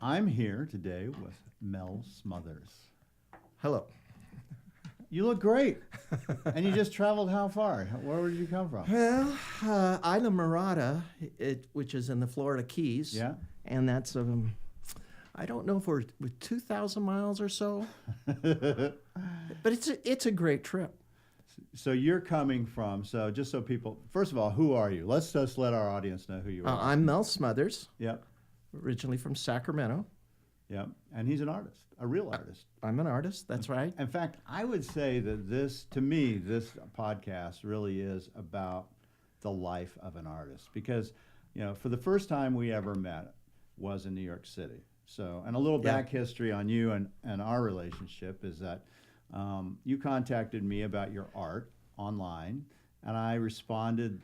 I'm here today with Mel Smothers. Hello. You look great. And you just traveled how far? Where did you come from? Well, Isla Mirada, which is in the Florida Keys. Yeah. And that's, I don't know if we're 2,000 miles or so. But it's a great trip. So you're coming from, so just so people, first of all, who are you? Let's just let our audience know who you are. I'm Mel Smothers. Yep. Originally from Sacramento. Yep. And he's an artist, a real artist. I'm an artist, that's right. In fact, I would say that this podcast really is about the life of an artist because, for the first time we ever met was in New York City. So, and a little back history on you and our relationship is that you contacted me about your art online, and I responded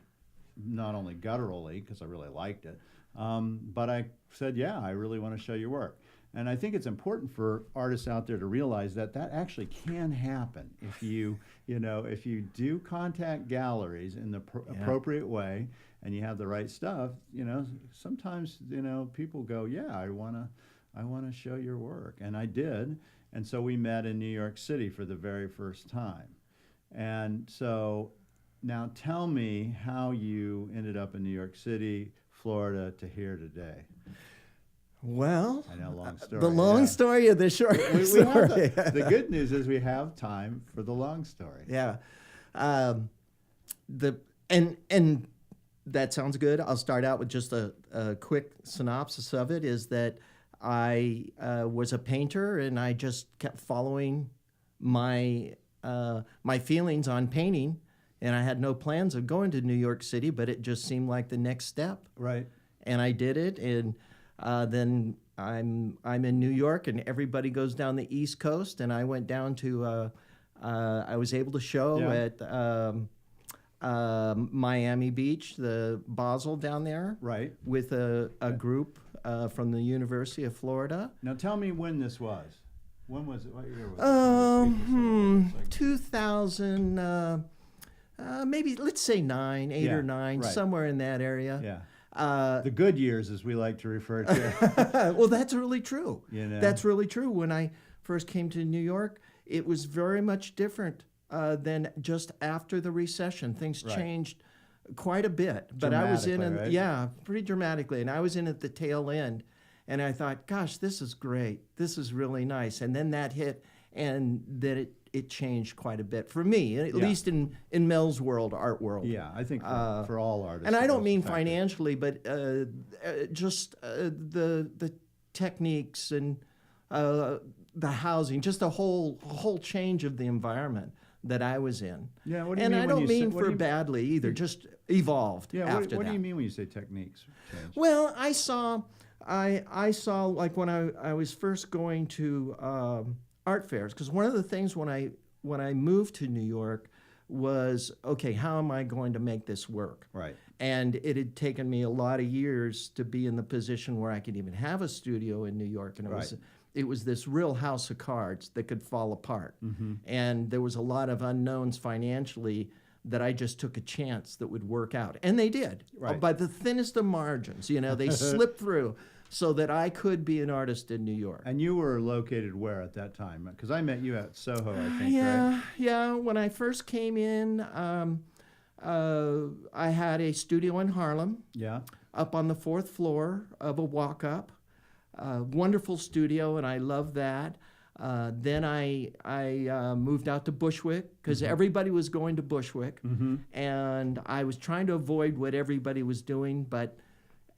not only gutturally, because I really liked it, but I said, yeah, I really want to show your work. And I think it's important for artists out there to realize that actually can happen if you do contact galleries in the appropriate way and you have the right stuff. Sometimes people go, yeah, I want to show your work, and I did. And so we met in New York City for the very first time. And so now tell me how you ended up in New York City, Florida, to here today. Well, I know, long story. The long story or the short story? The good news is we have time for the long story. Yeah. And that sounds good. I'll start out with just a quick synopsis of it, is that I was a painter, and I just kept following my feelings on painting, and I had no plans of going to New York City, but it just seemed like the next step. Right. And I did it, and then I'm in New York, and everybody goes down the East Coast, and I went down to I was able to show at Miami Beach, the Basel down there, right, with a group from the University of Florida. Now tell me when this was. When was it? What year was it? 2000, maybe let's say 8 or 9, right. Somewhere in that area. Yeah. The good years, as we like to refer to. Well, that's really true. That's really true. When I first came to New York, it was very much different than just after the recession. Things changed quite a bit. But I was in, pretty dramatically. And I was in at the tail end. And I thought, gosh, this is great. This is really nice. And then that hit, and then it changed quite a bit for me, at least in Mel's world, art world. Yeah, I think for all artists. And I don't mean financially, but just the techniques and the housing, just a whole change of the environment that I was in. Yeah, what do you mean? And I don't mean for badly either, just evolved after that. What do you mean when you say techniques changed? Well, I saw like when I was first going to art fairs, because one of the things when I moved to New York was, okay, how am I going to make this work? Right. And it had taken me a lot of years to be in the position where I could even have a studio in New York, and it was this real house of cards that could fall apart. Mm-hmm. And there was a lot of unknowns financially that I just took a chance that would work out. And they did. Right. By the thinnest of margins, they slipped through so that I could be an artist in New York. And you were located where at that time? Because I met you at Soho, I think, right? Yeah. When I first came in, I had a studio in Harlem. Yeah. Up on the 4th floor of a walk-up. Wonderful studio, and I loved that. Then I moved out to Bushwick because everybody was going to Bushwick, and I was trying to avoid what everybody was doing. But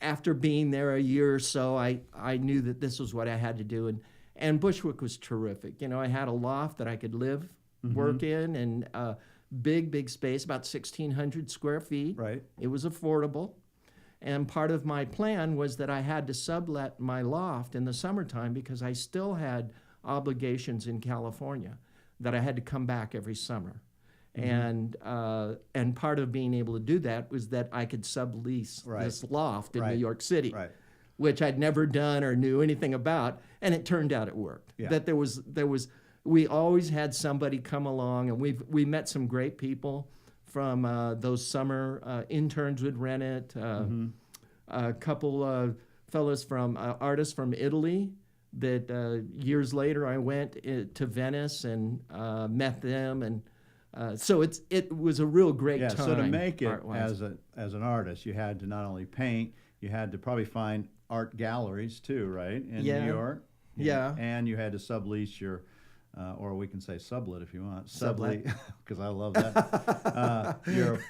after being there a year or so, I knew that this was what I had to do, and Bushwick was terrific. I had a loft that I could live, work in, and big space, about 1,600 square feet. Right. It was affordable. And part of my plan was that I had to sublet my loft in the summertime because I still had obligations in California that I had to come back every summer. And part of being able to do that was that I could sublease this loft in New York City, which I'd never done or knew anything about. And it turned out it worked. Yeah. That there was we always had somebody come along, and we met some great people from those summer interns would rent it. A couple fellows from artists from Italy that years later I went to Venice and met them, and so it was a real great time. So to make it as an artist, you had to not only paint, you had to probably find art galleries too, right, in New York. Yeah. And you had to sublease your, or we can say sublet if you want, sublease, because I love that.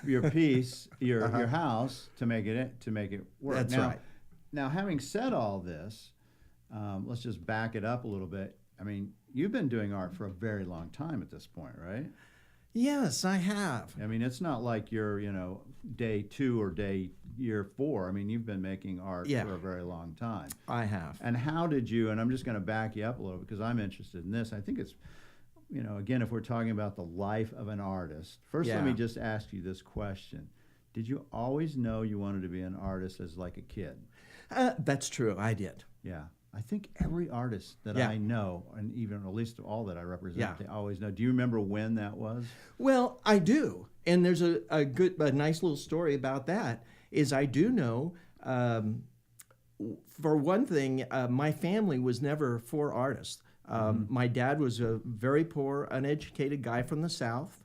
Your piece, your house to make it work. That's right. Now, having said all this, let's just back it up a little bit. I mean, you've been doing art for a very long time at this point, right? Yes, I have. I mean, it's not like you're, day 2 or year 4. I mean, you've been making art for a very long time. I have. And how did you, and I'm just going to back you up a little because I'm interested in this. I think it's, again, if we're talking about the life of an artist, first let me just ask you this question. Did you always know you wanted to be an artist as like a kid? That's true. I did. Yeah. I think every artist that I know, and even at least all that I represent, they always know. Do you remember when that was? Well, I do. And there's a nice little story about that, is I do know, for one thing, my family was never for artists. My dad was a very poor, uneducated guy from the South,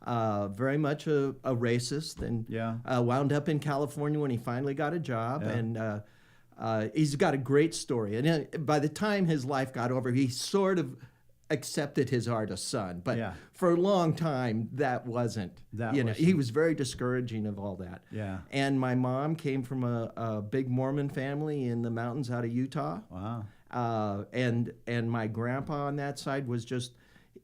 very much a racist, and wound up in California when he finally got a job. And he's got a great story. And by the time his life got over, he sort of accepted his artist son. But for a long time, that wasn't. He was very discouraging of all that. Yeah. And my mom came from a big Mormon family in the mountains out of Utah. Wow. And my grandpa on that side was just,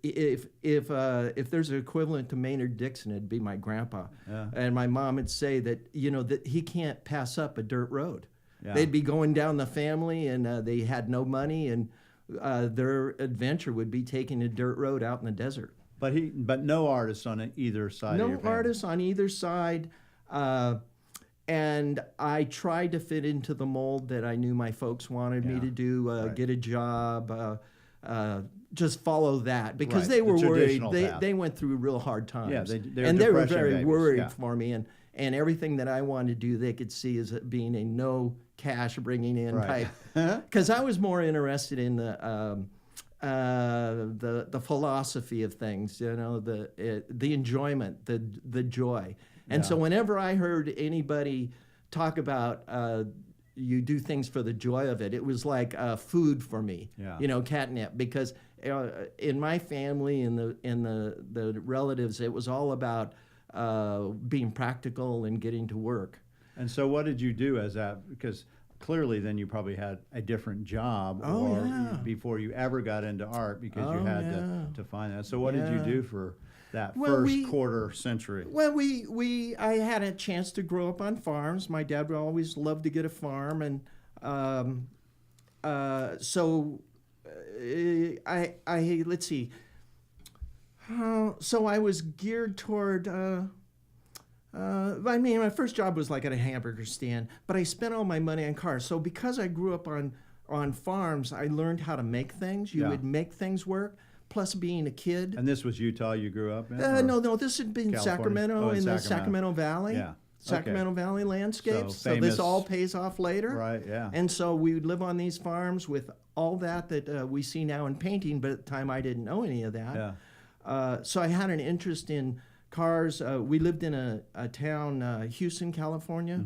if there's an equivalent to Maynard Dixon, it'd be my grandpa. Yeah. And my mom would say that, that he can't pass up a dirt road. Yeah. They'd be going down the family, and they had no money, and their adventure would be taking a dirt road out in the desert. But no artists on either side. No artists on either side, and I tried to fit into the mold that I knew my folks wanted me to do. Get a job, just follow that, because they were worried. They went through real hard times, they were very worried for me, and everything that I wanted to do, they could see as being a no cash bringing in type. Because I was more interested in the philosophy of things, the enjoyment, the joy. And so whenever I heard anybody talk about you do things for the joy of it, it was like food for me, catnip, because in my family and the relatives, it was all about being practical and getting to work. And so what did you do as that? Because clearly then you probably had a different job before you ever got into art, because you had to find that. So what did you do for that first quarter century? Well, I had a chance to grow up on farms. My dad always loved to get a farm, and so let's see. So I was geared toward. My first job was like at a hamburger stand, but I spent all my money on cars. So because I grew up on farms, I learned how to make things. You would make things work. Plus, being a kid. And this was Utah you grew up in? No, this had been Sacramento, the Sacramento Valley. Yeah. Sacramento Valley landscapes. So this all pays off later. Right, yeah. And so we would live on these farms with all that we see now in painting, but at the time I didn't know any of that. Yeah. So I had an interest in cars. We lived in a town, Houston, California,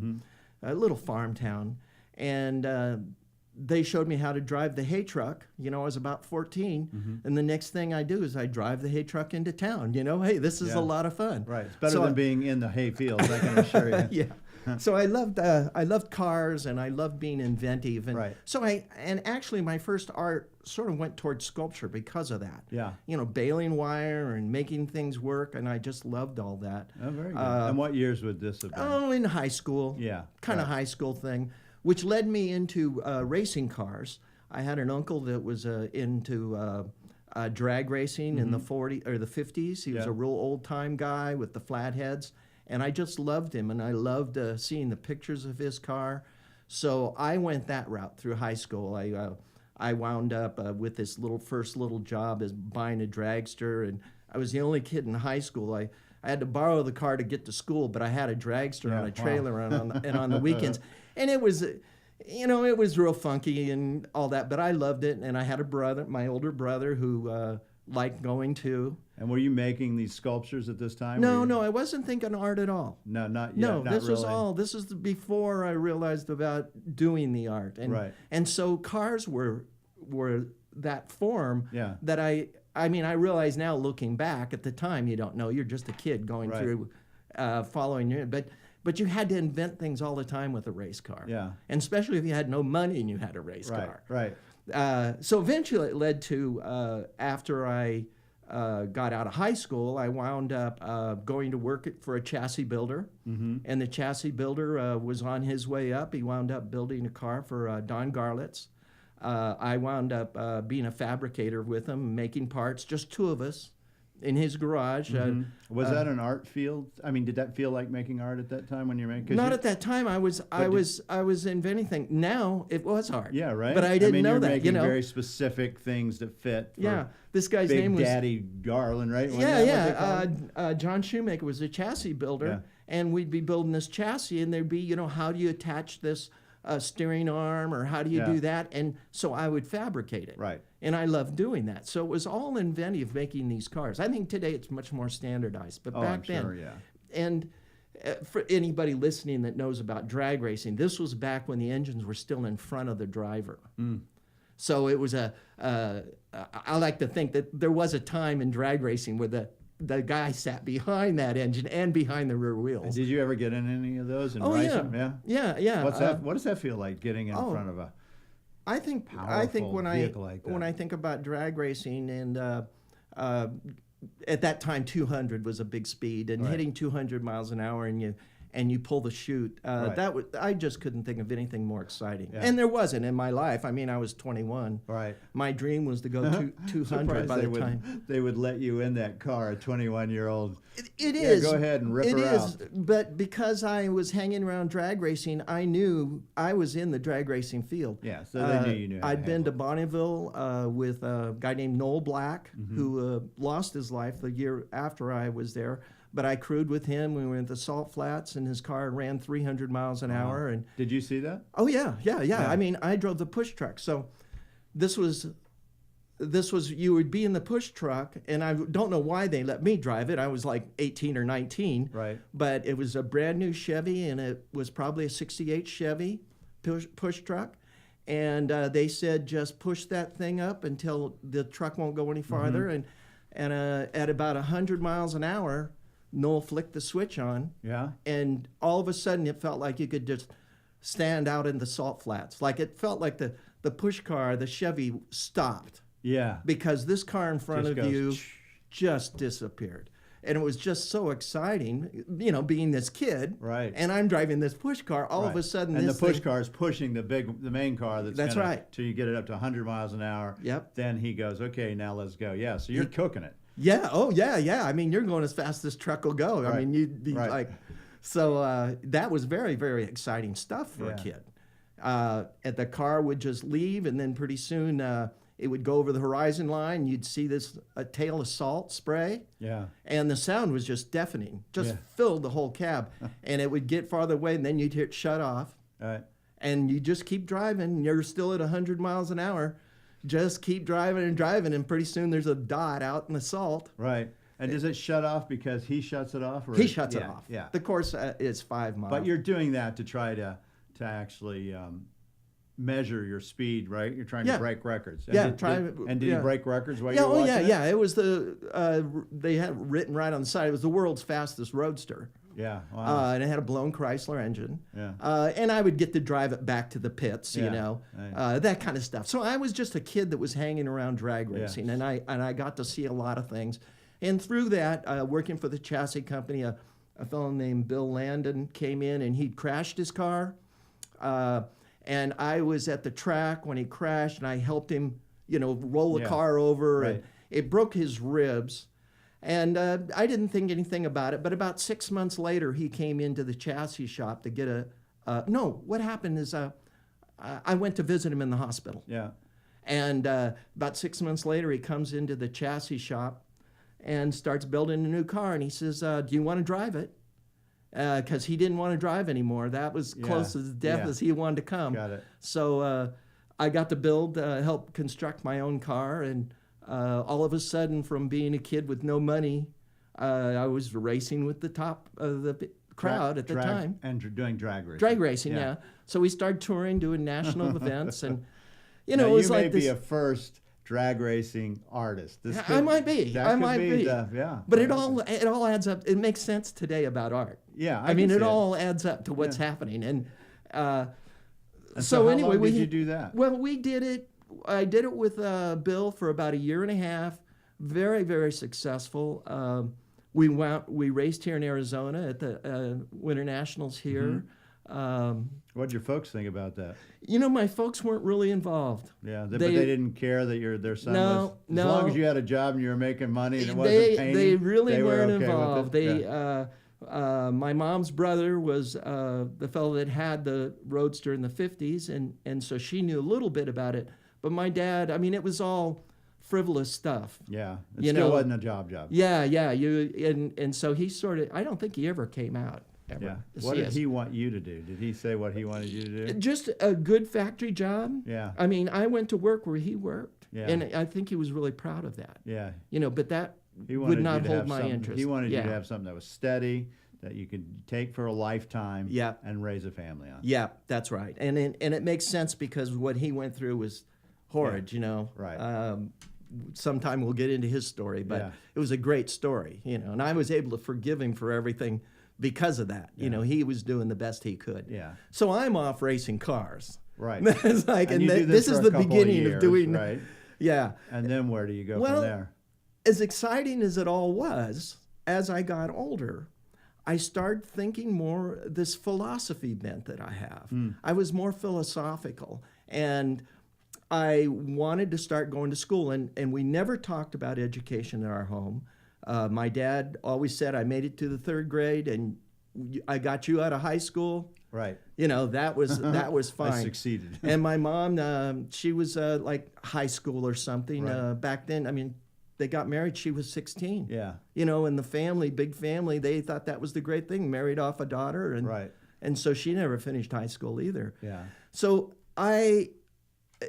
a little farm town, and they showed me how to drive the hay truck. I was about 14, and the next thing I do is I drive the hay truck into town. Hey, this is a lot of fun. Right, it's better than being in the hay fields, I can assure you. Yeah. So I loved cars, and I loved being inventive, and so actually my first art sort of went towards sculpture because of that. Yeah. Baling wire and making things work, and I just loved all that. Oh, very good. And what years would this have been? Oh, in high school. Yeah. Kind of high school thing, which led me into racing cars. I had an uncle that was into drag racing in the 40s or the 50s. He was a real old-time guy with the flatheads. And I just loved him, and I loved seeing the pictures of his car. So I went that route through high school. I wound up with this first little job as buying a dragster, and I was the only kid in high school. I had to borrow the car to get to school, but I had a dragster on a trailer and on the weekends. And it You know, it was real funky and all that, but I loved it. And I had a brother, my older brother, who liked going too. And were you making these sculptures at this time? No, I wasn't thinking art at all. No, not yet. No, not this was really. all. This is before I realized about doing the art, and Right. and so cars were that form. Yeah. That I mean, I realize now looking back. At the time, you don't know. You're just a kid going Right. through, following your. But you had to invent things all the time with a race car. Yeah. And especially if you had no money and you had a race car. Right. So eventually it led to, after I got out of high school, I wound up going to work for a chassis builder. Mm-hmm. And the chassis builder was on his way up. He wound up building a car for Don Garlitz. I wound up being a fabricator with him, making parts, just two of us in his garage. Mm-hmm. Was that an art field? I mean, did that feel like making art at that time when you were making? Not at that time. I was inventing things. Now it was art. Yeah, right. But I didn't know you're that. Making You know, very specific things that fit. For yeah. This guy's Big name was Daddy Garland, right? Wasn't yeah, that what they called him? John Shoemaker was a chassis builder, Yeah. and we'd be building this chassis, and there'd be, you know, how do you attach this steering arm, or how do you Yeah. do that? And so I would fabricate it. Right. And I loved doing that. So it was all inventive making these cars. I think today it's much more standardized, but Oh, back I'm then, sure, yeah. and for anybody listening that knows about drag racing, this was back when the engines were still in front of the driver. Mm. So it was I like to think that there was a time in drag racing where the guy sat behind that engine and behind the rear wheels. Did you ever get in any of those and Oh, race yeah. them? Yeah. Yeah. What's that? What does that feel like getting in oh, front of a? I think powerful when vehicle like that? when I think about drag racing, and at that time 200 was a big speed, and Right. hitting 200 miles an hour, and you pull the chute. Right. I just couldn't think of anything more exciting. Yeah. And there wasn't in my life. I mean, I was 21. Right. My dream was to go 200 Surprised by they the would, time. They would let you in that car, a 21-year-old. It Yeah, is. go ahead and rip It her is, out. but because I was hanging around drag racing, I knew I was in the drag racing field. Yeah, so they knew you knew how to I'd been to handle Bonneville with a guy named Noel Black, Mm-hmm. who lost his life the year after I was there. But I crewed with him. We went to the Salt Flats, and his car ran 300 miles an hour. And Did you see that? oh yeah. I mean, I drove the push truck. So this was you would be in the push truck, and I don't know why they let me drive it. I was like 18 or 19. Right. But it was a brand new Chevy, and it was probably a 68 Chevy push truck. And they said, just push that thing up until the truck won't go any farther. Mm-hmm. And at about 100 miles an hour, Noel flicked the switch on. Yeah. And all of a sudden, it felt like you could just stand out in the Salt Flats. Like it felt like the push car, the Chevy, stopped. Yeah. Because this car in front Just of goes, you just disappeared. And it was just so exciting, you know, being this kid. Right. And I'm driving this push car. All of a Right. sudden, and this the push thing, car is pushing the main car. That's gonna, right. Till you get it up to 100 miles an hour. Yep. Then he goes, okay, now let's go. Yeah. So you're cooking it. Yeah. Oh, yeah. I mean, you're going as fast as this truck will go. I Right. mean, you'd be Right. like, so that was very, very exciting stuff for a Yeah. kid. And the car would just leave, and then pretty soon it would go over the horizon line. You'd see this tail of salt spray. Yeah. And the sound was just deafening, just Yeah. filled the whole cab. And it would get farther away, and then you'd hear it shut off. All right. And you just keep driving. You're still at 100 miles an hour. Just keep driving, and pretty soon there's a dot out in the salt. Right. And does it shut off because he shuts it off? Or He shuts it yeah, off. Yeah. The course is 5 miles. But you're doing that to try to actually measure your speed, right? You're trying Yeah. to break records. And Yeah, did yeah. he break records while yeah, you were oh watching yeah, it? yeah. It was they had it written right on the side. It was the world's fastest roadster. Yeah. Wow. And it had a blown Chrysler engine. Yeah. And I would get to drive it back to the pits, you Yeah, know, right. that kind of stuff. So I was just a kid that was hanging around drag racing, Yes. and I got to see a lot of things. And through that, working for the chassis company, a fellow named Bill Landon came in, and he'd crashed his car. And I was at the track when he crashed, and I helped him, you know, roll the Yeah. car over. Right. And it broke his ribs. And I didn't think anything about it. But about 6 months later, he came into the chassis shop to get no, what happened is I went to visit him in the hospital. Yeah. And about 6 months later, he comes into the chassis shop and starts building a new car. And he says, do you want to drive it? because he didn't want to drive anymore. That was close as death as he wanted to come. Got it. So I got to help construct my own car, and all of a sudden, from being a kid with no money, I was racing with the top of the crowd at the time. And doing drag racing. Drag racing, yeah. So we started touring, doing national events, and it now, was you like may this. be a first drag racing artist. I might be. That I could might be. Yeah. But it all adds up. It makes sense today about art. Yeah, I mean, it all adds up to what's happening. And so how anyway, long did you do that? Well, we did it. I did it with Bill for about a year and a half. Very, very successful. We raced here in Arizona at the Winter Nationals here. What did your folks think about that? My folks weren't really involved. Yeah, but they didn't care that their son was. As No. long as you had a job and you were making money and it wasn't painting, they really weren't okay involved. with it? My mom's brother was the fellow that had the Roadster in the 50s, and so she knew a little bit about it. But my dad, I mean, it was all frivolous stuff. Yeah, it still wasn't a job. Yeah. And so he sort of, I don't think he ever came out. Ever. Yeah. What did he want you to do? Did he say what he wanted you to do? Just a good factory job. Yeah. I mean, I went to work where he worked. Yeah. And I think he was really proud of that. Yeah. But that He would not you to hold have my something- interest. He wanted you to have something that was steady, that you could take for a lifetime, Yeah. and raise a family on. Yeah, that's right. And it makes sense because what he went through was horrid, Right. Sometime we'll get into his story, but it was a great story, and I was able to forgive him for everything because of that. He was doing the best he could. Yeah. So I'm off racing cars. Right. It's like, and you do this for is a the couple beginning years, of doing. Right. Yeah. And then where do you go Well, from there? As exciting as it all was, as I got older, I started thinking more this philosophy bent that I have. I was more philosophical, and I wanted to start going to school, and we never talked about education in our home. My dad always said, I made it to the 3rd grade, and I got you out of high school. Right. That was fine. I succeeded. And my mom, she was like high school or something. Right. Back then, I mean, they got married, she was 16. Yeah. And the family, big family, they thought that was the great thing, married off a daughter. And so she never finished high school either. Yeah. So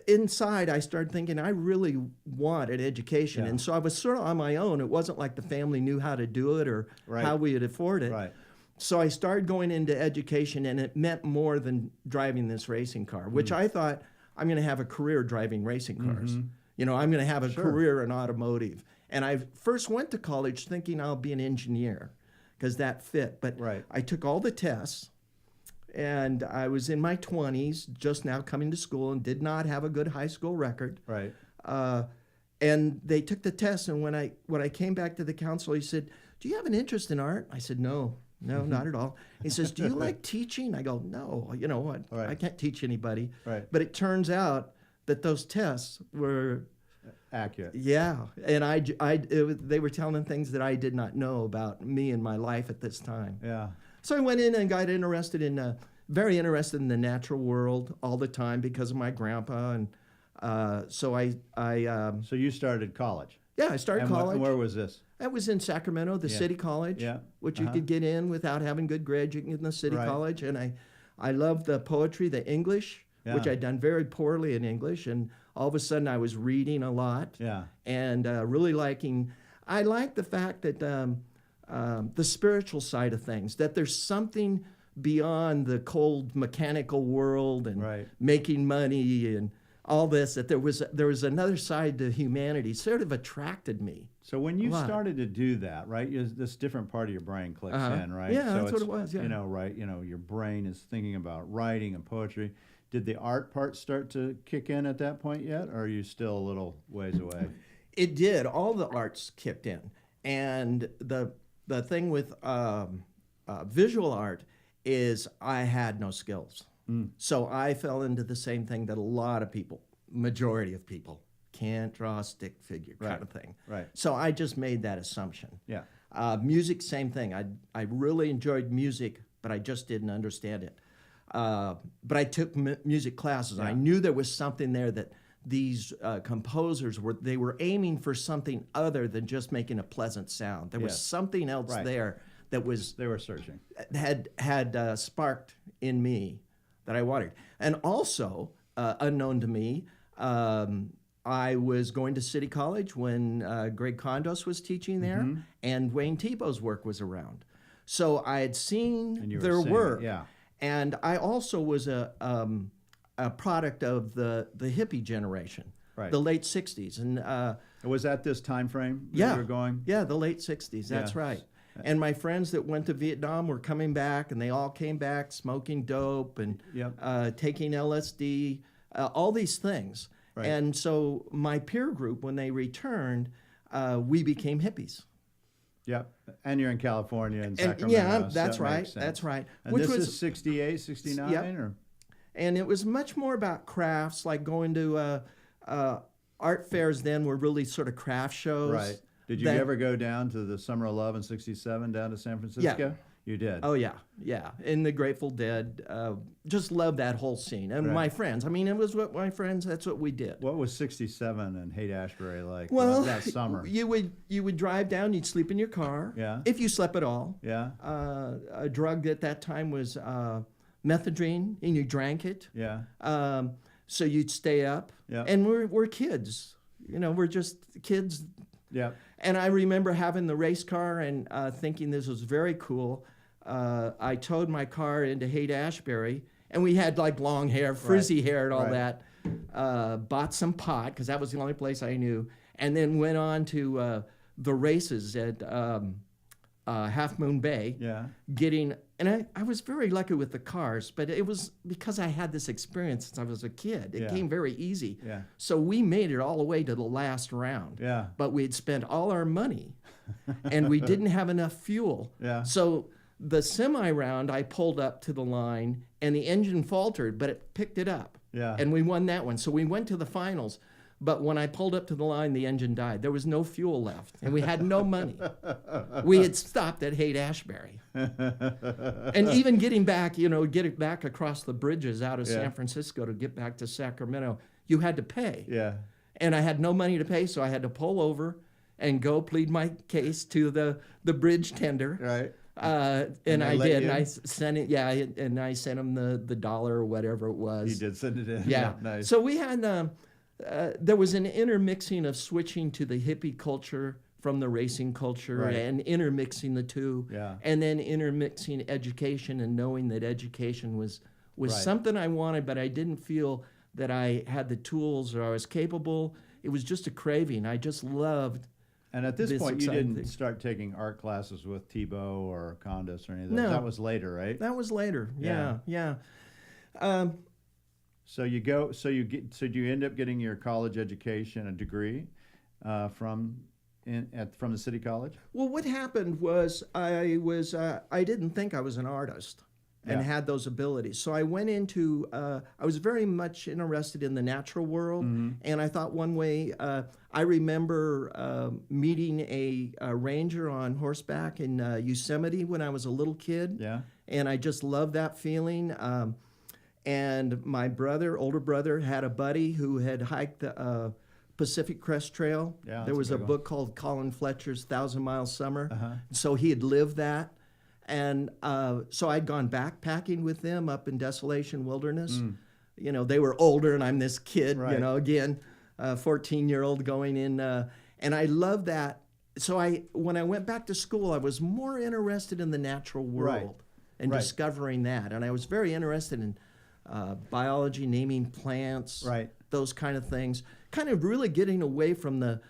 inside, I started thinking I really wanted education. Yeah. And so I was sort of on my own. It wasn't like the family knew how to do it or how we would afford it. Right. So I started going into education, and it meant more than driving this racing car, which I thought I'm going to have a career driving racing cars. I'm going to have a career in automotive. And I first went to college thinking I'll be an engineer because that fit. But I took all the tests, and I was in my 20s, just now coming to school, and did not have a good high school record. Right. And they took the test, and when I came back to the counselor, he said, "Do you have an interest in art?" I said, No, not at all. He says, "Do you like teaching?" I go, "No, I can't teach anybody." Right. But it turns out that those tests were accurate. Yeah, and they were telling them things that I did not know about me and my life at this time. Yeah. So I went in and got very interested in the natural world all the time because of my grandpa, and so So you started college. Yeah, I started college. Where was this? That was in Sacramento, the City College, which you could get in without having good grades. You can get in the City College, and I loved the poetry, the English, which I'd done very poorly in English, and all of a sudden I was reading a lot, and really I like the fact that the spiritual side of things, that there's something beyond the cold mechanical world and making money and all this, that there was another side to humanity, sort of attracted me. So when you started to do that, right, this different part of your brain clicks in, right? Yeah, so that's what it was, yeah. Your brain is thinking about writing and poetry. Did the art part start to kick in at that point yet, or are you still a little ways away? It did. All the arts kicked in. And the thing with visual art is I had no skills. So I fell into the same thing that a lot of people, majority of people, can't draw a stick figure kind of thing. Right. So I just made that assumption. Yeah. Music, same thing. I really enjoyed music, but I just didn't understand it. But I took music classes. I knew there was something there that these composers were aiming for something other than just making a pleasant sound. There was something else there that was They were searching. had sparked in me that I wanted. And also, unknown to me, I was going to City College when Greg Condos was teaching there, and Wayne Thiebaud's work was around. So I had seen their work, and I also was a product of the hippie generation, the late '60s, and was that this time frame that you were going? Yeah, the late '60s. That's right. And my friends that went to Vietnam were coming back, and they all came back smoking dope and taking LSD, all these things. Right. And so my peer group, when they returned, we became hippies. Yeah, and you're in California and Sacramento. Yeah, that's right. That's right. And which was 68, 69, or? And it was much more about crafts, like going to art fairs. Then were really sort of craft shows. Right. Did you ever go down to the Summer of Love in '67 down to San Francisco? Yeah. You did? Oh, yeah, yeah. And the Grateful Dead, just loved that whole scene. And my friends, I mean, it was what my friends, that's what we did. What was 67 and Haight-Ashbury like that summer? You would drive down, you'd sleep in your car. Yeah. If you slept at all. Yeah. A drug at that time was methadone, and you drank it. Yeah. So you'd stay up. Yeah. And we're kids. You know, we're just kids. Yeah. And I remember having the race car and thinking this was very cool. I towed my car into Haight-Ashbury, and we had like long hair, frizzy hair and all that. Bought some pot, because that was the only place I knew, and then went on to the races at Half Moon Bay. Yeah. And I was very lucky with the cars, but it was because I had this experience since I was a kid. It came very easy. Yeah. So we made it all the way to the last round. Yeah. But we had spent all our money, and we didn't have enough fuel. Yeah. So the semi-round, I pulled up to the line, and the engine faltered, but it picked it up. Yeah. And we won that one. So we went to the finals. But when I pulled up to the line, the engine died. There was no fuel left, and we had no money. We had stopped at Haight-Ashbury. And even getting back, getting back across the bridges out of San Francisco to get back to Sacramento, you had to pay. Yeah. And I had no money to pay, so I had to pull over and go plead my case to the bridge tender. Right. And I did, and I sent it. Yeah, and I sent him the dollar or whatever it was. You did send it in. Yeah. Nice. So we had. There was an intermixing of switching to the hippie culture from the racing culture and intermixing the two, and then intermixing education and knowing that education was something I wanted, but I didn't feel that I had the tools or I was capable. It was just a craving. I just loved. And at this point, you didn't start taking art classes with Thiebaud or Condos or anything. No. That was later, right? That was later. Yeah. So you end up getting your college education, a degree, from the City College? Well, what happened was I didn't think I was an artist and had those abilities. So I went into I was very much interested in the natural world, and I thought one way. I remember meeting a ranger on horseback in Yosemite when I was a little kid. Yeah, and I just loved that feeling. And my older brother, had a buddy who had hiked the Pacific Crest Trail. Yeah, there was a book called Colin Fletcher's 1,000-Mile Summer. So he had lived that. And so I'd gone backpacking with them up in Desolation Wilderness. They were older, and I'm this kid, again, 14-year-old going in. And I loved that. So when I went back to school, I was more interested in the natural world and discovering that. And I was very interested in biology, naming plants, those kind of things, kind of really getting away from the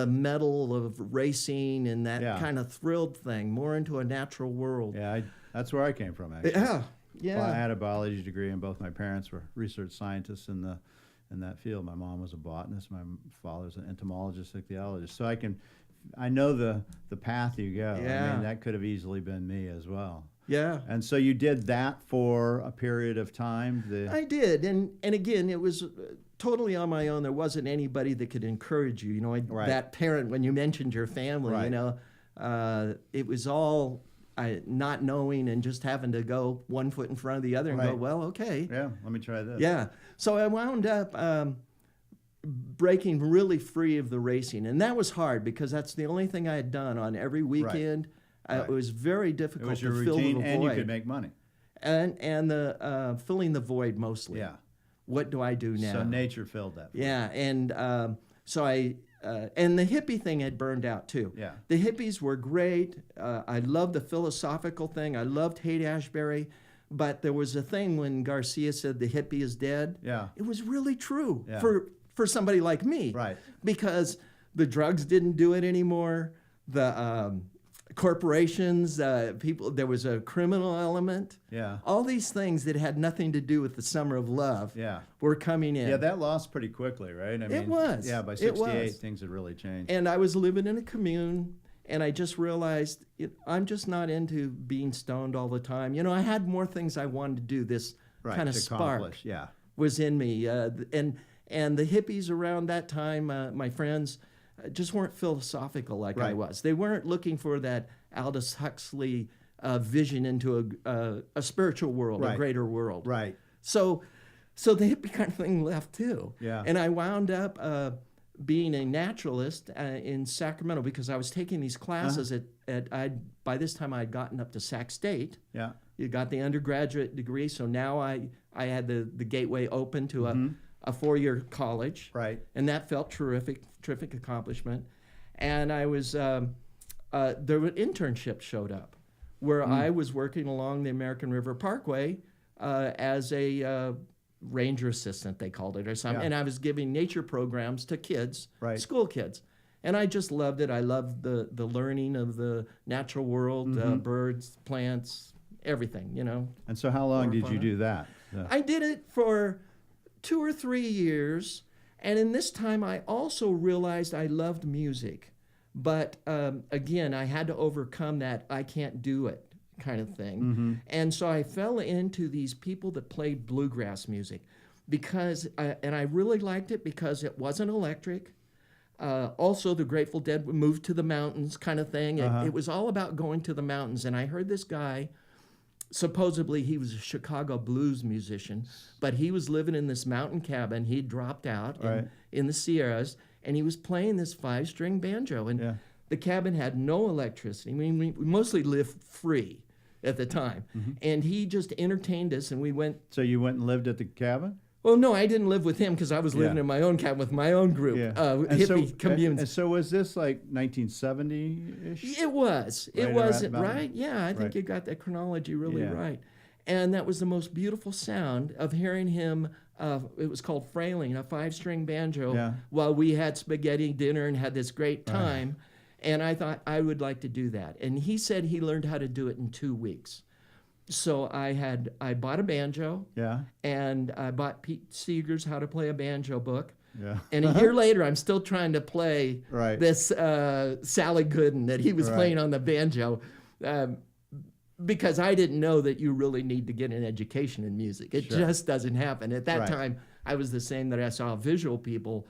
metal of racing and that kind of thrilled thing, more into a natural world. Yeah, that's where I came from, actually. Yeah. Well, I had a biology degree, and both my parents were research scientists in that field. My mom was a botanist, my father's an entomologist, ichthyologist. So I know the path you go. Yeah. I mean, that could have easily been me as well. Yeah. And so you did that for a period of time? I did. And again, it was totally on my own. There wasn't anybody that could encourage you. That parent, when you mentioned your family, it was all not knowing and just having to go one foot in front of the other and go, well, okay. Yeah, let me try this. Yeah. So I wound up breaking really free of the racing. And that was hard because that's the only thing I had done on every weekend. Right. It was very It difficult was your to fill routine, the void. and you could make money. And the filling the void mostly. Yeah. What do I do now? So nature filled that. Yeah, and so I and the hippie thing had burned out too. Yeah. The hippies were great. I loved the philosophical thing. I loved Haight-Ashbury, but there was a thing when Garcia said the hippie is dead. Yeah. It was really true Yeah. for somebody like me. Right. Because the drugs didn't do it anymore. The corporations, people, there was a criminal element. Yeah. All these things that had nothing to do with the summer of love Yeah. were coming in. Yeah, that lost pretty quickly, right? I mean, was. Yeah, by It 68, was. things had really changed. And I was living in a commune, and I just realized I'm just not into being stoned all the time. You know, I had more things I wanted to do. This Right, kind of to spark accomplish, yeah. was in me. And the hippies around that time, my friends, just weren't philosophical like I Right. was. They weren't looking for that Aldous Huxley vision into a spiritual world, a Right. greater world. Right. So the hippie kind of thing left too. Yeah. And I wound up being a naturalist in Sacramento because I was taking these classes by this time I had gotten up to Sac State. Yeah. You got the undergraduate degree, so now I had the gateway open to a 4-year college. Right. And that felt terrific accomplishment. And I was, there were internships showed up where I was working along the American River Parkway as a ranger assistant, they called it, or something. Yeah. And I was giving nature programs to kids, Right. school kids. And I just loved it. I loved the learning of the natural world, birds, plants, everything, you know. And so how long did you Horrifying. do that? I did it for 2 or 3 years, and in this time I also realized I loved music. But again, I had to overcome that I can't do it kind of thing. And so I fell into these people that played bluegrass music because, and I really liked it because it wasn't electric. Also, the Grateful Dead moved to the mountains kind of thing. It was all about going to the mountains. And I heard this guy, supposedly he was a Chicago blues musician, but he was living in this mountain cabin. He dropped out Right. in the Sierras, and he was playing this 5-string banjo. And the cabin had no electricity. I mean, we mostly lived free at the time. And he just entertained us, and we went. So you went and lived at the cabin? Well, no, I didn't live with him because I was living in my own cabin with my own group, hippie communes. And so was this like 1970-ish? It was. It Right was, around- right? Yeah, I think Right. you got that chronology really Yeah. right. And that was the most beautiful sound of hearing him. It was called Frailing, a 5-string banjo, Yeah. while we had spaghetti dinner and had this great time. And I thought I would like to do that. And he said he learned how to do it in 2 weeks. So I bought a banjo, Yeah. and I bought Pete Seeger's How to Play a Banjo book. Yeah. And a year later, I'm still trying to play Right. this Sally Gooden that he was Right. playing on the banjo, because I didn't know that you really need to get an education in music. It Sure. just doesn't happen. At that Right. time, I was the same that I saw visual people.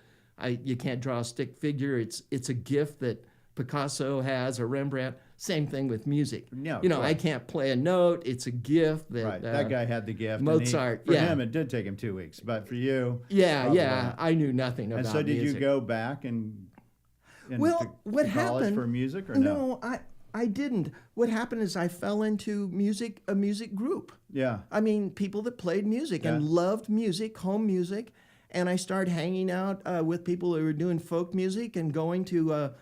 You can't draw a stick figure. It's a gift that Picasso has or Rembrandt. Same thing with music. No, you know, right. I can't play a note. It's a gift that Right. That guy had the gift. Mozart, And for yeah. him, it did take him 2 weeks. But for you. Yeah, probably yeah. not. I knew nothing about And so did music. you go back and Well, to what college happened? for music or no? No, I didn't. What happened is I fell into a music group. Yeah. I mean, people that played music and Yeah. loved music, home music, and I started hanging out with people who were doing folk music and going to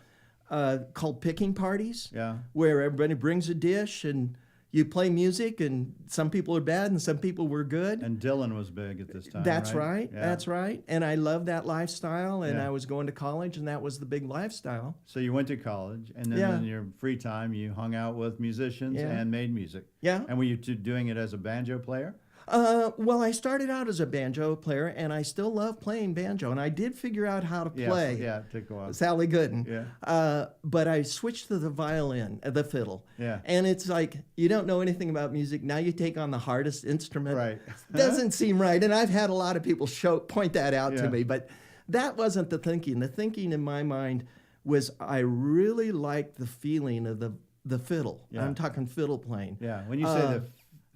called picking parties, Yeah. where everybody brings a dish and you play music, and some people are bad and some people were good. And Dylan was big at this time. That's right. Yeah. That's right. And I loved that lifestyle, and Yeah. I was going to college, and that was the big lifestyle. So you went to college, and then Yeah. in your free time, you hung out with musicians Yeah. and made music. Yeah. And were you doing it as a banjo player? Well, I started out as a banjo player, and I still love playing banjo, and I did figure out how to play. Yeah, it took a while. Sally Gooden. Yeah. But I switched to the violin, the fiddle. Yeah. And it's like, you don't know anything about music. Now you take on the hardest instrument. Right. Doesn't seem right. And I've had a lot of people point that out Yeah. to me, but that wasn't the thinking. The thinking in my mind was I really liked the feeling of the fiddle. Yeah. I'm talking fiddle playing. Yeah. When you say the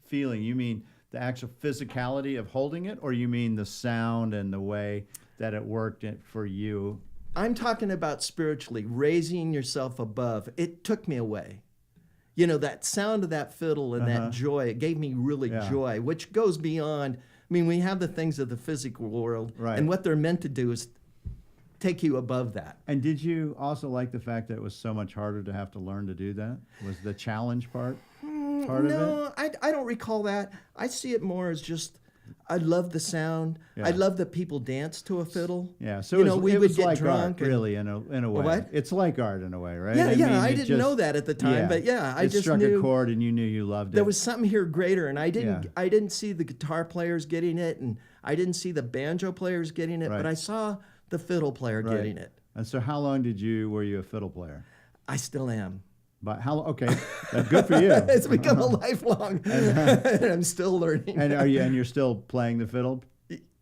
feeling, you mean the actual physicality of holding it, or you mean the sound and the way that it worked for you? I'm talking about spiritually, raising yourself above. It took me away. You know, that sound of that fiddle and that joy, it gave me really joy, which goes beyond, I mean, we have the things of the physical world, and what they're meant to do is take you above that. And did you also like the fact that it was so much harder to have to learn to do that? Was the challenge part of it? No, I don't recall that. I see it more as just, I love the sound. I love that people dance to a fiddle. Yeah, so you know, we would get like drunk. Art, really, in a way. What? It's like art in a way, right? Yeah, I mean, I didn't know that at the time, but I just struck knew a chord, and you knew you loved it. there was something here greater, and I didn't see the guitar players getting it, and I didn't see the banjo players getting it, but I saw the fiddle player getting it. And so, how long were you a fiddle player? I still am. But how? Okay, good for you. It's become a lifelong, and I'm still learning. And you're still playing the fiddle?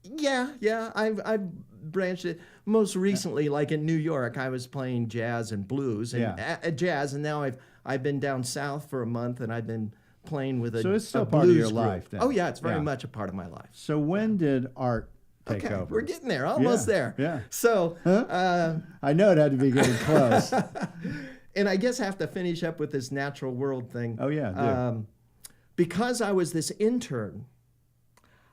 Yeah. I've branched it. Most recently, like in New York, I was playing jazz and blues and jazz, and now I've been down south for a month, and I've been playing with a So it's still a part of your blues group. life. Then. Oh yeah, it's very much a part of my life. So when did art take over? We're getting there, almost there. Yeah. So I know it had to be getting close. and I guess I have to finish up with this natural world thing. Oh yeah. Because I was this intern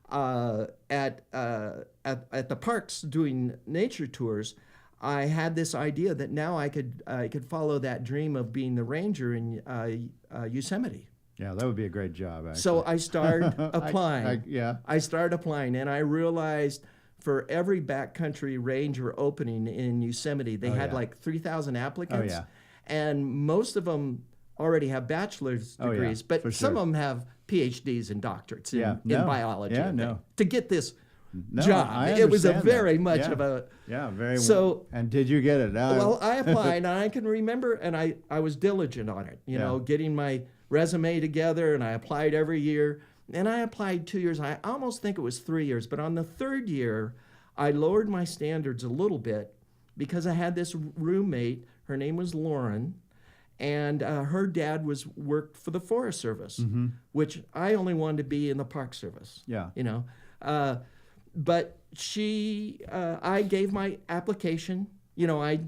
at the parks doing nature tours, I had this idea that now I could follow that dream of being the ranger in Yosemite. Yeah, that would be a great job, actually. So I started applying. I started applying, and I realized for every backcountry ranger opening in Yosemite, they had like 3,000 applicants. Oh, yeah. And most of them already have bachelor's degrees, but some of them have PhDs and doctorates in biology. Yeah, no. To get this job, it was a very much of a... Yeah, very... So, and did you get it? Well, I applied, and I can remember, and I was diligent on it, you know, getting my resume together, and I applied every year. And I applied 2 years. I almost think it was 3 years. But on the third year, I lowered my standards a little bit because I had this roommate. Her name was Lauren. And her dad worked for the Forest Service, which I only wanted to be in the Park Service. Yeah. You know. But I gave my application. You know,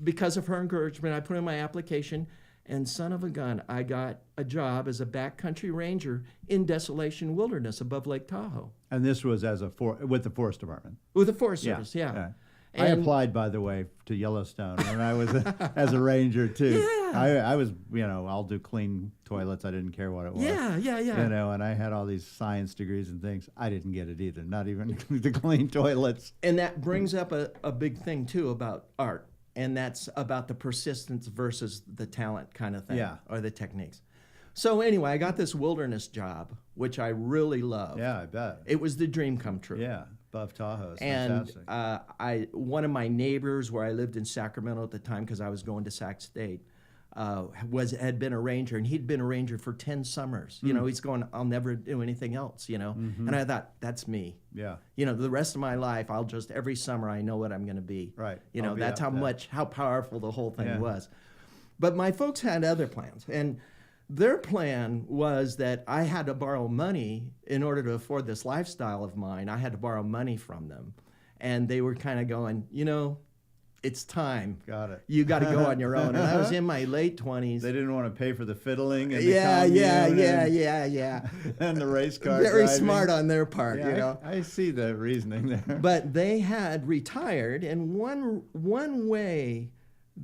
because of her encouragement, I put in my application. And son of a gun, I got a job as a backcountry ranger in Desolation Wilderness above Lake Tahoe. And this was with the Forest Department? With the Forest Service, yeah. I applied, by the way, to Yellowstone when I was as a ranger, too. Yeah. I was, you know, I'll do clean toilets. I didn't care what it was. Yeah. You know, and I had all these science degrees and things. I didn't get it either, not even the clean toilets. And that brings up a big thing, too, about art. And that's about the persistence versus the talent kind of thing, or the techniques. So anyway, I got this wilderness job, which I really loved. Yeah, I bet. It was the dream come true. Yeah, above Tahoe. And fantastic. One of my neighbors, where I lived in Sacramento at the time because I was going to Sac State, had been a ranger, and he'd been a ranger for 10 summers. You know, he's going, I'll never do anything else, you know. And I thought, that's me. Yeah. You know, the rest of my life, every summer I know what I'm going to be. Right. You know, that's how powerful the whole thing was. But my folks had other plans. And their plan was that I had to borrow money in order to afford this lifestyle of mine. I had to borrow money from them. And they were kind of going, you know, it's time. Got it. You got to go on your own. And I was in my late 20s. They didn't want to pay for the fiddling and yeah. And the race car Very driving. Smart on their part, you know. I see the reasoning there. But they had retired, and one way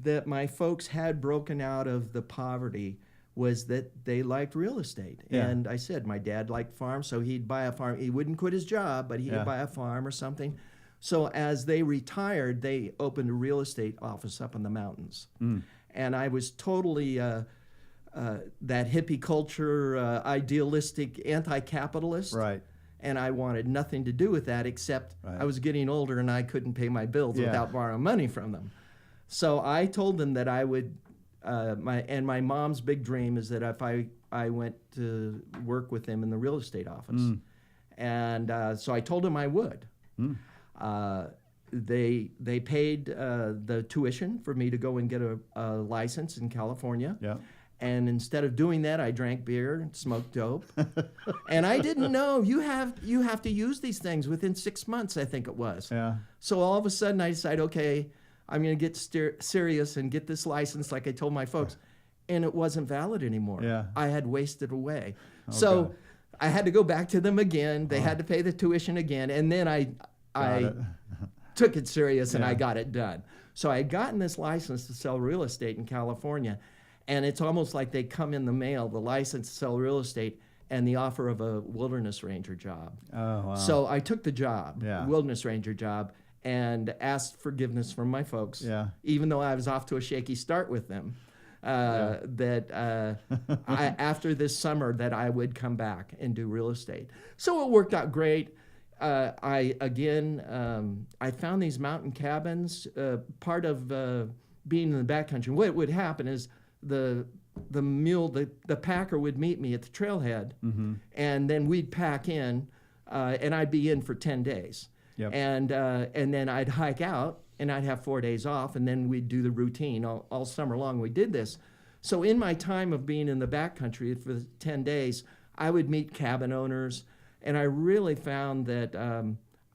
that my folks had broken out of the poverty was that they liked real estate. Yeah. And I said my dad liked farms, so he'd buy a farm. He wouldn't quit his job, but he'd buy a farm or something. So as they retired, they opened a real estate office up in the mountains. And I was totally that hippie culture, idealistic, anti-capitalist. Right. And I wanted nothing to do with that, except I was getting older and I couldn't pay my bills without borrowing money from them. So I told them that I would, my mom's big dream is that if I went to work with them in the real estate office. And so I told them I would. They paid the tuition for me to go and get a license in California. Yeah. And instead of doing that, I drank beer and smoked dope. And I didn't know you have to use these things within 6 months, I think it was. Yeah. So all of a sudden I decided, okay, I'm going to get serious and get this license like I told my folks. and it wasn't valid anymore. Yeah. I had wasted away. Oh, So God. I had to go back to them again. They had to pay the tuition again, and then I it. took it serious and Yeah. I got it done. So I had gotten this license to sell real estate in California, and it's almost like they come in the mail, the license to sell real estate and the offer of a wilderness ranger job. Oh, wow. So I took the job, Yeah. wilderness ranger job, and asked forgiveness from my folks, Yeah. even though I was off to a shaky start with them. After this summer that I would come back and do real estate. So it worked out great. I found these mountain cabins. Part of being in the backcountry, what would happen is the packer would meet me at the trailhead, and then we'd pack in, and I'd be in for 10 days. Yep. And then I'd hike out, and I'd have 4 days off, and then we'd do the routine all summer long. We did this. So in my time of being in the backcountry for 10 days, I would meet cabin owners, and I really found that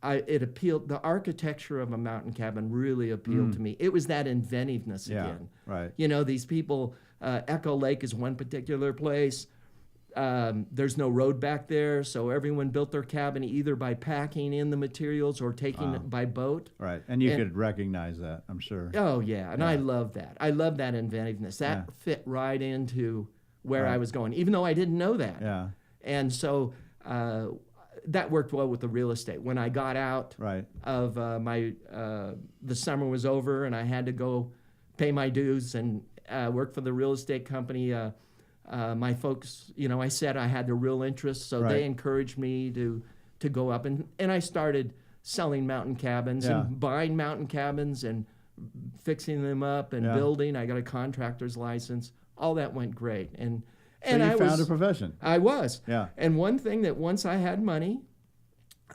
it appealed. The architecture of a mountain cabin really appealed to me. It was that inventiveness again. Right. You know, these people, Echo Lake is one particular place. There's no road back there, so everyone built their cabin either by packing in the materials or taking it by boat. Right. And you could recognize that, I'm sure. Oh, yeah, and I love that. I love that inventiveness. That fit right into where I was going, even though I didn't know that. Yeah. And so that worked well with the real estate. When I got out of the summer was over and I had to go pay my dues and work for the real estate company, my folks, you know, I said I had the real interest, so they encouraged me to go up. And I started selling mountain cabins and buying mountain cabins and fixing them up and building. I got a contractor's license. All that went great. And So you found a profession. I was. Yeah. And one thing that once I had money,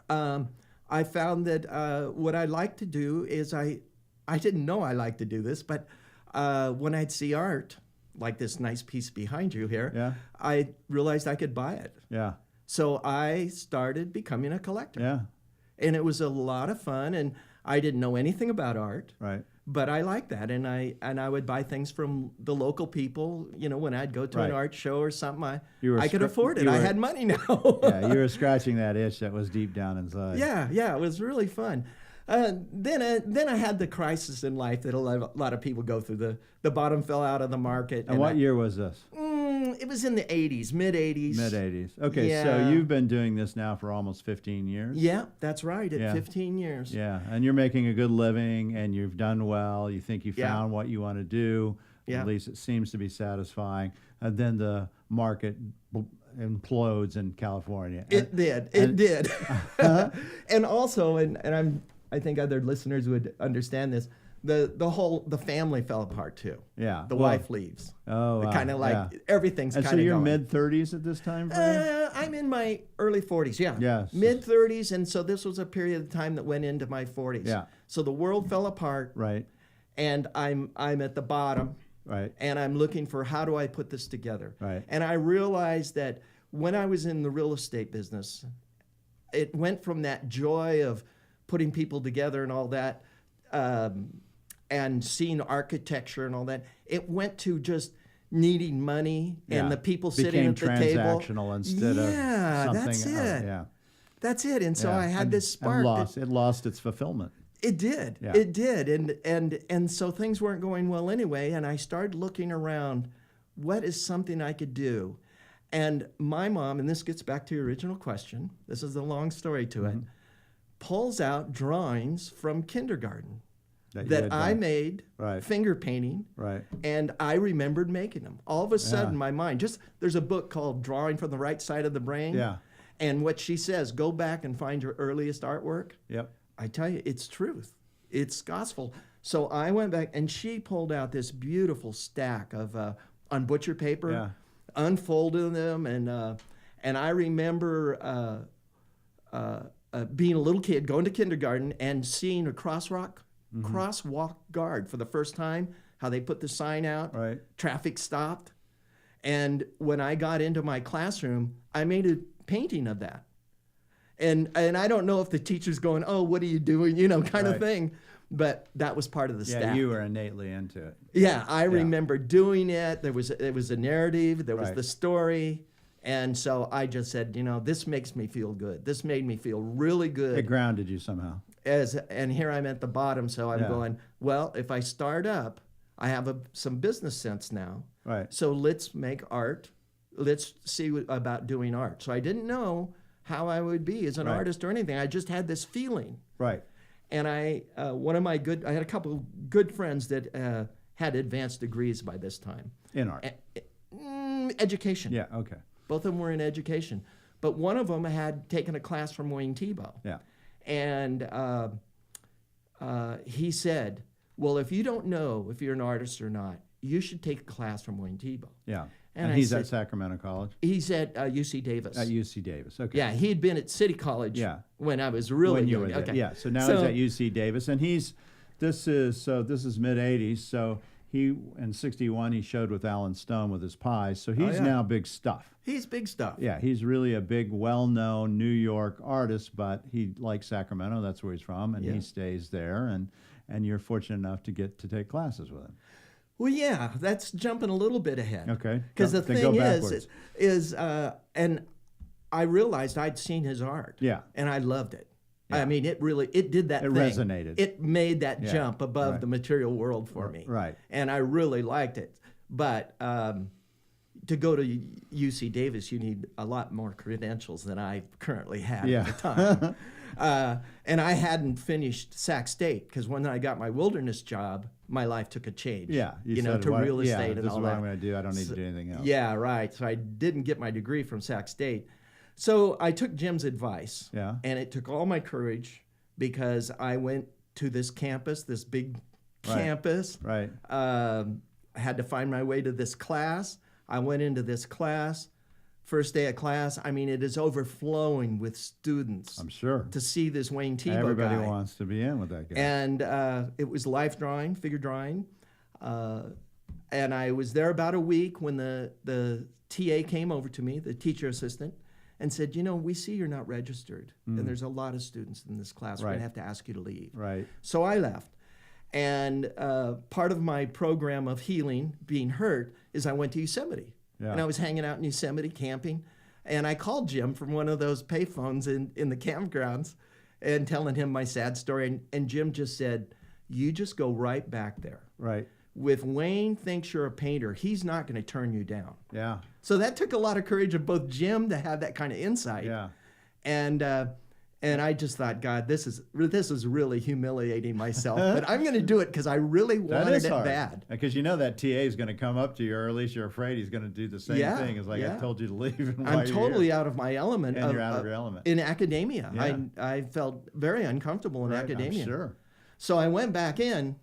I found that what I like to do is I didn't know I liked to do this, but when I'd see art, like this nice piece behind you here, I realized I could buy it. Yeah. So I started becoming a collector. Yeah. And it was a lot of fun, and I didn't know anything about art. Right. But I liked that, and I would buy things from the local people. You know, when I'd go to an art show or something, I could afford it. I had money now. Yeah, you were scratching that itch that was deep down inside. Yeah, it was really fun. Then I had the crisis in life that a lot of people go through. The bottom fell out of the market. And what year was this? It was in the 80s, mid-80s. Mid-80s. Okay, so you've been doing this now for almost 15 years? Yeah, that's right, 15 years. Yeah, and you're making a good living, and you've done well. You think you found what you want to do. Yeah. At least it seems to be satisfying. And then the market implodes in California. It did. And also, I think other listeners would understand this. The family fell apart too. Yeah. The wife leaves. Oh, wow. Kind of like everything's kind of And so you're going. mid-30s at this time frame? I'm in my early 40s, yeah. Yes. Mid-30s, and so this was a period of time that went into my 40s. Yeah. So the world fell apart. Right. And I'm at the bottom. Right. And I'm looking for how do I put this together. Right. And I realized that when I was in the real estate business, it went from that joy of putting people together and all that, and seeing architecture and all that, it went to just needing money and the people sitting at the table. Became transactional instead of something. That's it. That's it. And so I had this spark. It lost its fulfillment. It did. Yeah. It did. And so things weren't going well anyway. And I started looking around, what is something I could do? And my mom, and this gets back to your original question, this is a long story to it, pulls out drawings from kindergarten that I made, finger painting, and I remembered making them. All of a sudden, my mind, there's a book called Drawing from the Right Side of the Brain. Yeah. And what she says, go back and find your earliest artwork. Yep. I tell you, it's truth. It's gospel. So I went back, and she pulled out this beautiful stack of on butcher paper, unfolded them, and I remember being a little kid, going to kindergarten, and seeing a crosswalk guard for the first time. How they put the sign out, traffic stopped, and when I got into my classroom, I made a painting of that. And I don't know if the teacher's going, oh, what are you doing, kind of thing. but that was part of the Yeah, staff. you were innately into it. Yeah, I remember doing it. There was a narrative, there was Right. the story, and so I just said, this makes me feel good. This made me feel really good. It grounded you somehow. And here I'm at the bottom, so I'm Yeah. going, well, if I start up, I have some business sense now. Right. So let's make art. Let's see about doing art. So I didn't know how I would be as an Right. artist or anything. I just had this feeling. Right. And I had a couple of good friends that had advanced degrees by this time. In art. Education. Yeah, okay. Both of them were in education. But one of them had taken a class from Wayne Thiebaud. Yeah. And he said, well, if you don't know if you're an artist or not, you should take a class from Wayne Thiebaud. Yeah. And And I he's said- at Sacramento College? He's at UC Davis. At UC Davis, okay. Yeah, he had been at City College Yeah. when I was really When you young. were there. Okay. Yeah, so now he's at UC Davis, and this is mid-'80s, so in 61 he showed with Alan Stone with his pies, so he's now big stuff. He's big stuff. Yeah, he's really a big, well-known New York artist, but he likes Sacramento, that's where he's from, and he stays there, and you're fortunate enough to get to take classes with him. Well, yeah, that's jumping a little bit ahead. Okay. Because the Then go thing backwards. and I realized I'd seen his art. Yeah. And I loved it. Yeah. I mean, it did that It thing. resonated. It made that Yeah, jump above right. the material world for me. Right. And I really liked it. But to go to UC Davis, you need a lot more credentials than I currently had Yeah. at the time. And I hadn't finished Sac State because when I got my wilderness job, my life took a change. Yeah, you know, said, to "What- real yeah, estate this and is all what that. I'm going to do. I don't need to do anything else." Yeah, right. So I didn't get my degree from Sac State. So I took Jim's advice. Yeah. And it took all my courage because I went to this campus, this big Right. campus. Right. I had to find my way to this class. I went into this class. First day of class, I mean, it is overflowing with students I'm sure. to see this Wayne Thiebaud Everybody guy. wants to be in with that guy. And it was life drawing, figure drawing. And I was there about a week when the TA came over to me, the teacher assistant, and said, we see you're not registered. And there's a lot of students in this class. We're going Right. to have to ask you to leave. Right. So I left. And part of my program of healing, being hurt, is I went to Yosemite. Yeah. And I was hanging out in Yosemite camping. And I called Jim from one of those payphones in the campgrounds and telling him my sad story. And Jim just said, you just go right back there. Right. If Wayne thinks you're a painter, he's not going to turn you down. Yeah. So that took a lot of courage of both Jim to have that kind of insight. Yeah. And I just thought, God, this is really humiliating myself. But I'm going to do it because I really That wanted is it hard. bad. Because you know that TA is going to come up to you, or at least you're afraid he's going to do the same Yeah, thing. It's like, yeah. I told you to leave. And why I'm are you totally here? out of my element. And you're out of your element. In academia. Yeah. I felt very uncomfortable in Right, academia. I'm sure. So I went back in,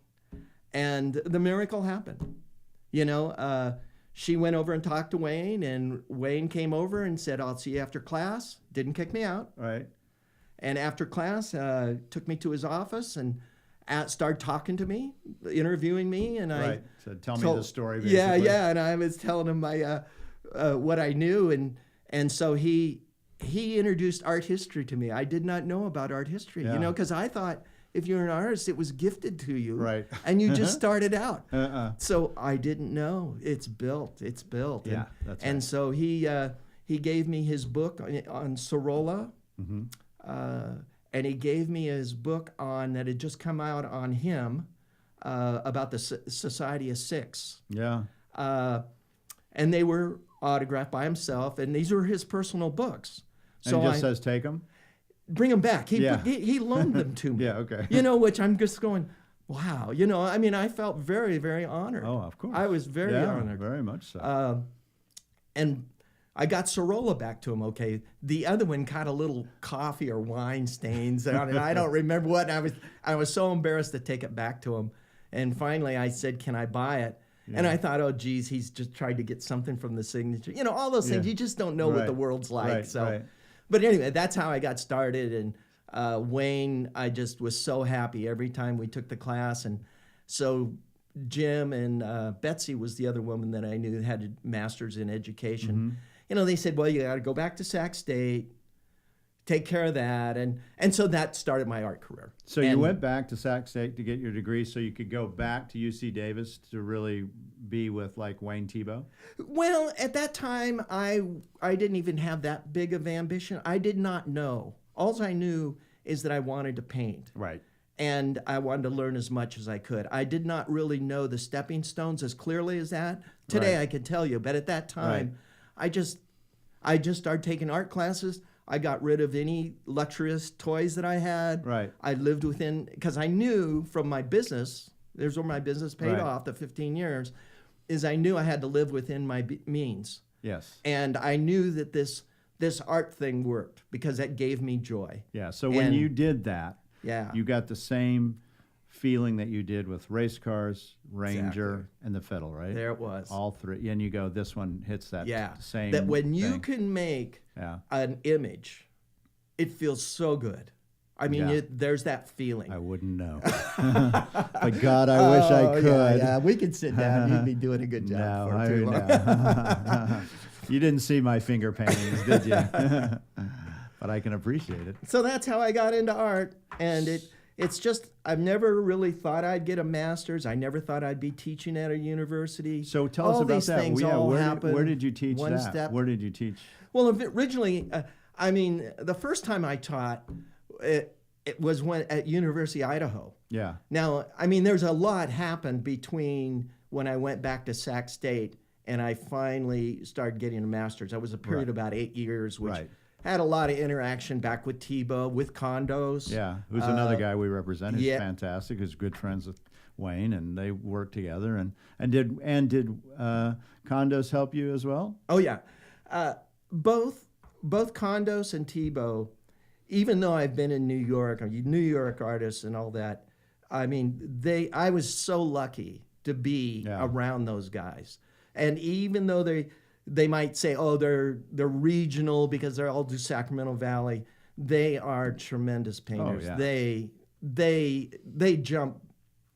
and the miracle happened. She went over and talked to Wayne, and Wayne came over and said, I'll see you after class. Didn't kick me out. Right. And after class, took me to his office and started talking to me, interviewing me. And Right. So tell me the story, Yeah, basically. yeah. And I was telling him my what I knew. And so he introduced art history to me. I did not know about art history, Yeah. because I thought if you're an artist, it was gifted to you. Right. And you just started out. So So I didn't know. It's built. Yeah, that's And right. so he gave me his book on Sorolla. Mm-hmm. And he gave me his book that had just come out on him about the Society of Six. Yeah. And they were autographed by himself, and these were his personal books. And he just says take them? Bring them back. Yeah. He loaned them to me. Yeah, okay. Which I'm just going, wow. I mean, I felt very, very honored. Oh, of course. I was very Yeah, honored. very much so. And I got Sorolla back to him, okay. The other one got a little coffee or wine stains on it. I don't remember what. And I was so embarrassed to take it back to him. And finally I said, can I buy it? Yeah. And I thought, oh, geez, he's just tried to get something from the signature. All those things. Yeah. You just don't know what Right. the world's like. Right, So, right. But anyway, that's how I got started. And Wayne, I just was so happy every time we took the class. And so Jim and Betsy was the other woman that I knew had a master's in education. Mm-hmm. They said, well, you got to go back to Sac State, take care of that. And so that started my art career. So you went back to Sac State to get your degree so you could go back to UC Davis to really be with like Wayne Thiebaud? Well, at that time, I didn't even have that big of ambition. I did not know. All I knew is that I wanted to paint. Right. And I wanted to learn as much as I could. I did not really know the stepping stones as clearly as that. Today I can tell you, but at that time, I just started taking art classes. I got rid of any luxurious toys that I had. Right. I lived within, because I knew from my business, there's where my business paid off, the 15 years, is I knew I had to live within my means. Yes. And I knew that this art thing worked because that gave me joy. Yeah. So when you did that, yeah, you got the same feeling that you did with race cars, Ranger, Exactly. and the fiddle, right? There it was. All three. And you go, this one hits that same that when you thing. can make an image, it feels so good. I mean, there's that feeling. I wouldn't know. But God, I wish I could. Yeah, we could sit down. You'd be doing a good job for too long. You didn't see my finger paintings, did you? But I can appreciate it. So that's how I got into art. And it's just, I've never really thought I'd get a master's. I never thought I'd be teaching at a university. So tell us about that. Things all happen where did you teach one that? step. Where did you teach? Well, originally, I mean, the first time I taught, it was at University of Idaho. Yeah. Now, I mean, there's a lot happened between when I went back to Sac State and I finally started getting a master's. That was a period of about 8 years, which had a lot of interaction back with Thiebaud, with Condos. Yeah, who's another guy we represent who's fantastic, who's good friends with Wayne, and they worked together. And did Condos help you as well? Oh yeah, both Condos and Thiebaud. Even though I've been in New York, New York artists and all that, I mean, I was so lucky to be around those guys. And even though they might say, oh, they're regional because they're all do Sacramento Valley, they are tremendous painters. Oh, yeah. They jump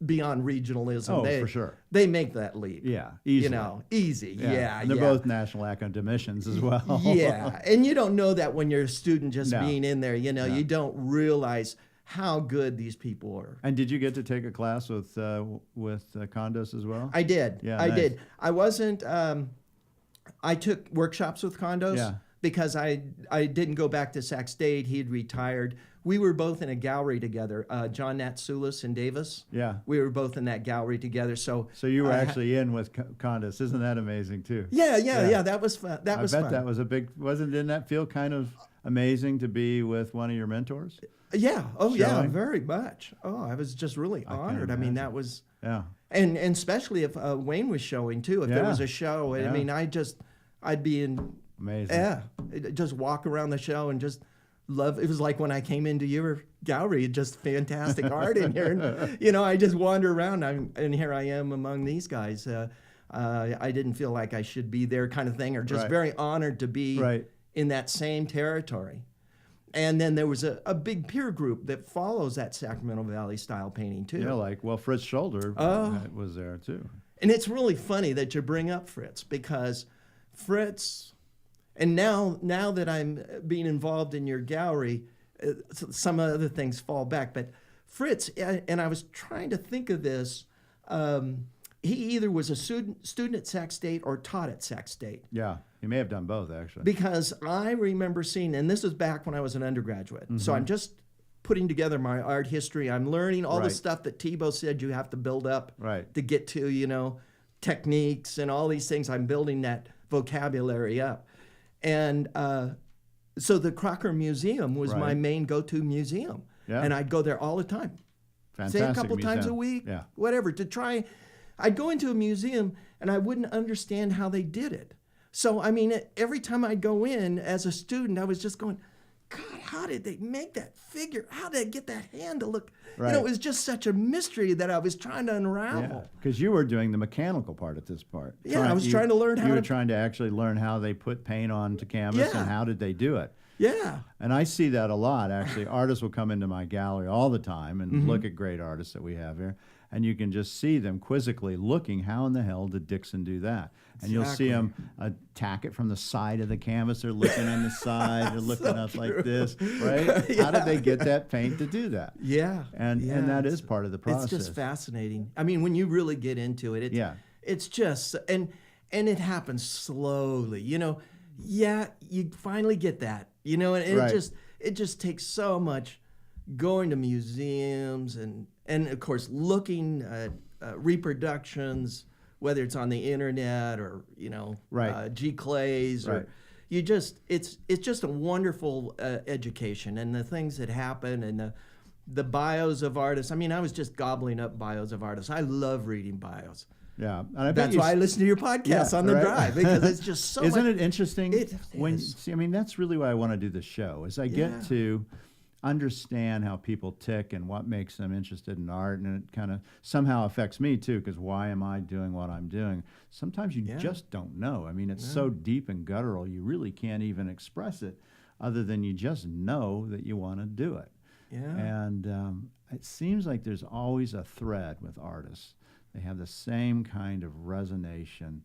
beyond regionalism. Oh, for sure. They make that leap. Yeah, easily. You know, easy. Yeah. And they're both national academicians as well. Yeah, and you don't know that when you're a student just being in there. You know, you don't realize how good these people are. And did you get to take a class with Condos as well? I did. Yeah, I nice. did. I wasn't. I took workshops with Condos because I didn't go back to Sac State. He had retired. We were both in a gallery together. John Natsoulis in Davis. Yeah. We were both in that gallery together. So you were actually in with Condos. Isn't that amazing too? Yeah. That was fun. That was fun. I bet that was a big. Didn't that feel kind of amazing to be with one of your mentors? Yeah. Oh, yeah. Very much. Oh, I was just really honored. I mean, that was. Yeah. And especially if Wayne was showing too. If there was a show, I mean, I'd be in. Amazing. Yeah. Just walk around the show and just love. It was like when I came into your gallery, just fantastic art in here. And, you know, I just wander around and here I am among these guys. I didn't feel like I should be there kind of thing, or just very honored to be in that same territory. And then there was a big peer group that follows that Sacramento Valley style painting too. Yeah, like, well, Fritz Shoulder was there too. And it's really funny that you bring up Fritz, because Fritz, and now that I'm being involved in your gallery, some other things fall back. But Fritz, and I was trying to think of this, he either was a student at Sac State or taught at Sac State. Yeah, he may have done both, actually. Because I remember seeing, and this was back when I was an undergraduate, so I'm just putting together my art history. I'm learning all the stuff that Thiebaud said you have to build up to get to, you know, techniques and all these things. I'm building that vocabulary up. And so the Crocker Museum was my main go-to museum. Yeah. And I'd go there all the time. Fantastic. Say a couple times a week, whatever, to try. I'd go into a museum and I wouldn't understand how they did it. So, I mean, every time I'd go in as a student, I was just going, God, how did they make that figure? How did they get that hand to look? You know, it was just such a mystery that I was trying to unravel. Because you were doing the mechanical part at this part. Yeah, I was trying to learn how You were trying to actually learn how they put paint onto canvas and how did they do it. Yeah. And I see that a lot, actually. Artists will come into my gallery all the time and look at great artists that we have here, and you can just see them quizzically looking, how in the hell did Dixon do that? And you'll see them attack it from the side of the canvas. They're looking on the side. They're looking up like this, right? Yeah. How did they get that paint to do that? Yeah. And that is part of the process. It's just fascinating. I mean, when you really get into it, it's just, and it happens slowly, you know. Yeah, you finally get that, you know, and it just takes so much going to museums and of course looking at reproductions, whether it's on the internet or, you know, G Clays or you just, it's just a wonderful education, and the things that happen and the bios of artists. I mean, I was just gobbling up bios of artists. I love reading bios. Yeah, and that's why I listen to your podcast on the drive, because it's just so. Isn't it interesting? It see, I mean, that's really why I want to do the show. Is I get to understand how people tick and what makes them interested in art, and it kind of somehow affects me too. Because why am I doing what I'm doing? Sometimes you just don't know. I mean, it's so deep and guttural, you really can't even express it, other than you just know that you want to do it. Yeah. And it seems like there's always a thread with artists. They have the same kind of resonation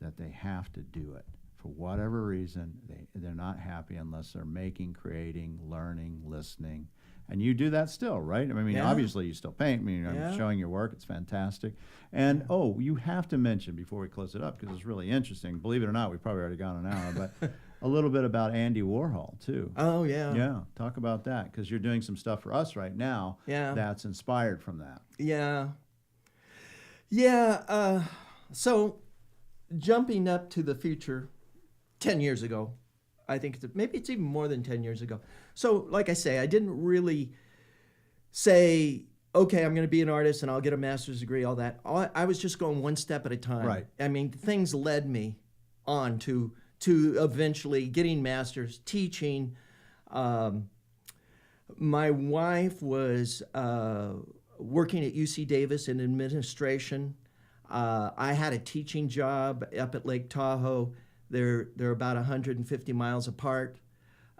that they have to do it. For whatever reason, they're not happy unless they're making, creating, learning, listening. And you do that still, right? I mean, obviously you still paint. I mean, I'm showing your work. It's fantastic. And, you have to mention before we close it up, because it's really interesting. Believe it or not, we've probably already gone an hour, but a little bit about Andy Warhol, too. Oh, yeah. Yeah, talk about that, because you're doing some stuff for us right now that's inspired from that. Yeah. Yeah, so jumping up to the future 10 years ago, I think maybe it's even more than 10 years ago. So like I say, I didn't really say, okay, I'm going to be an artist and I'll get a master's degree, all that. I was just going one step at a time. Right. I mean, things led me on to eventually getting masters, teaching. My wife was working at UC Davis in administration. I had a teaching job up at Lake Tahoe. They're about 150 miles apart.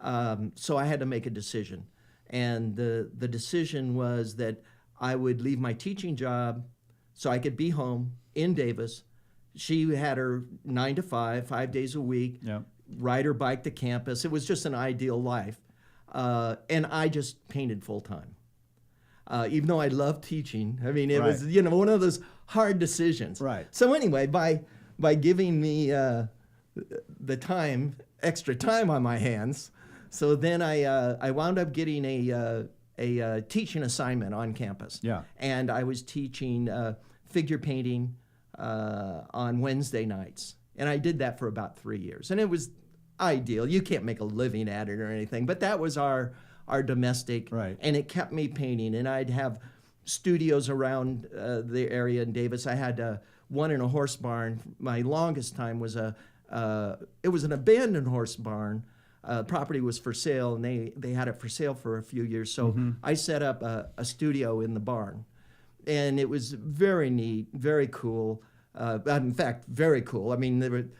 So I had to make a decision. And the decision was that I would leave my teaching job so I could be home in Davis. She had her 9 to 5, 5 days a week, ride her bike to campus. It was just an ideal life. And I just painted full time. Even though I loved teaching, I mean, it was, you know, one of those hard decisions. Right. So anyway, by giving me the time, extra time on my hands, so then I wound up getting a teaching assignment on campus. Yeah. And I was teaching figure painting on Wednesday nights, and I did that for about 3 years, and it was ideal. You can't make a living at it or anything, but that was our domestic, and it kept me painting. And I'd have studios around the area in Davis. I had one in a horse barn. My longest time was it was an abandoned horse barn. Property was for sale, and they had it for sale for a few years. So I set up a studio in the barn, and it was very neat, very cool. In fact, very cool. I mean,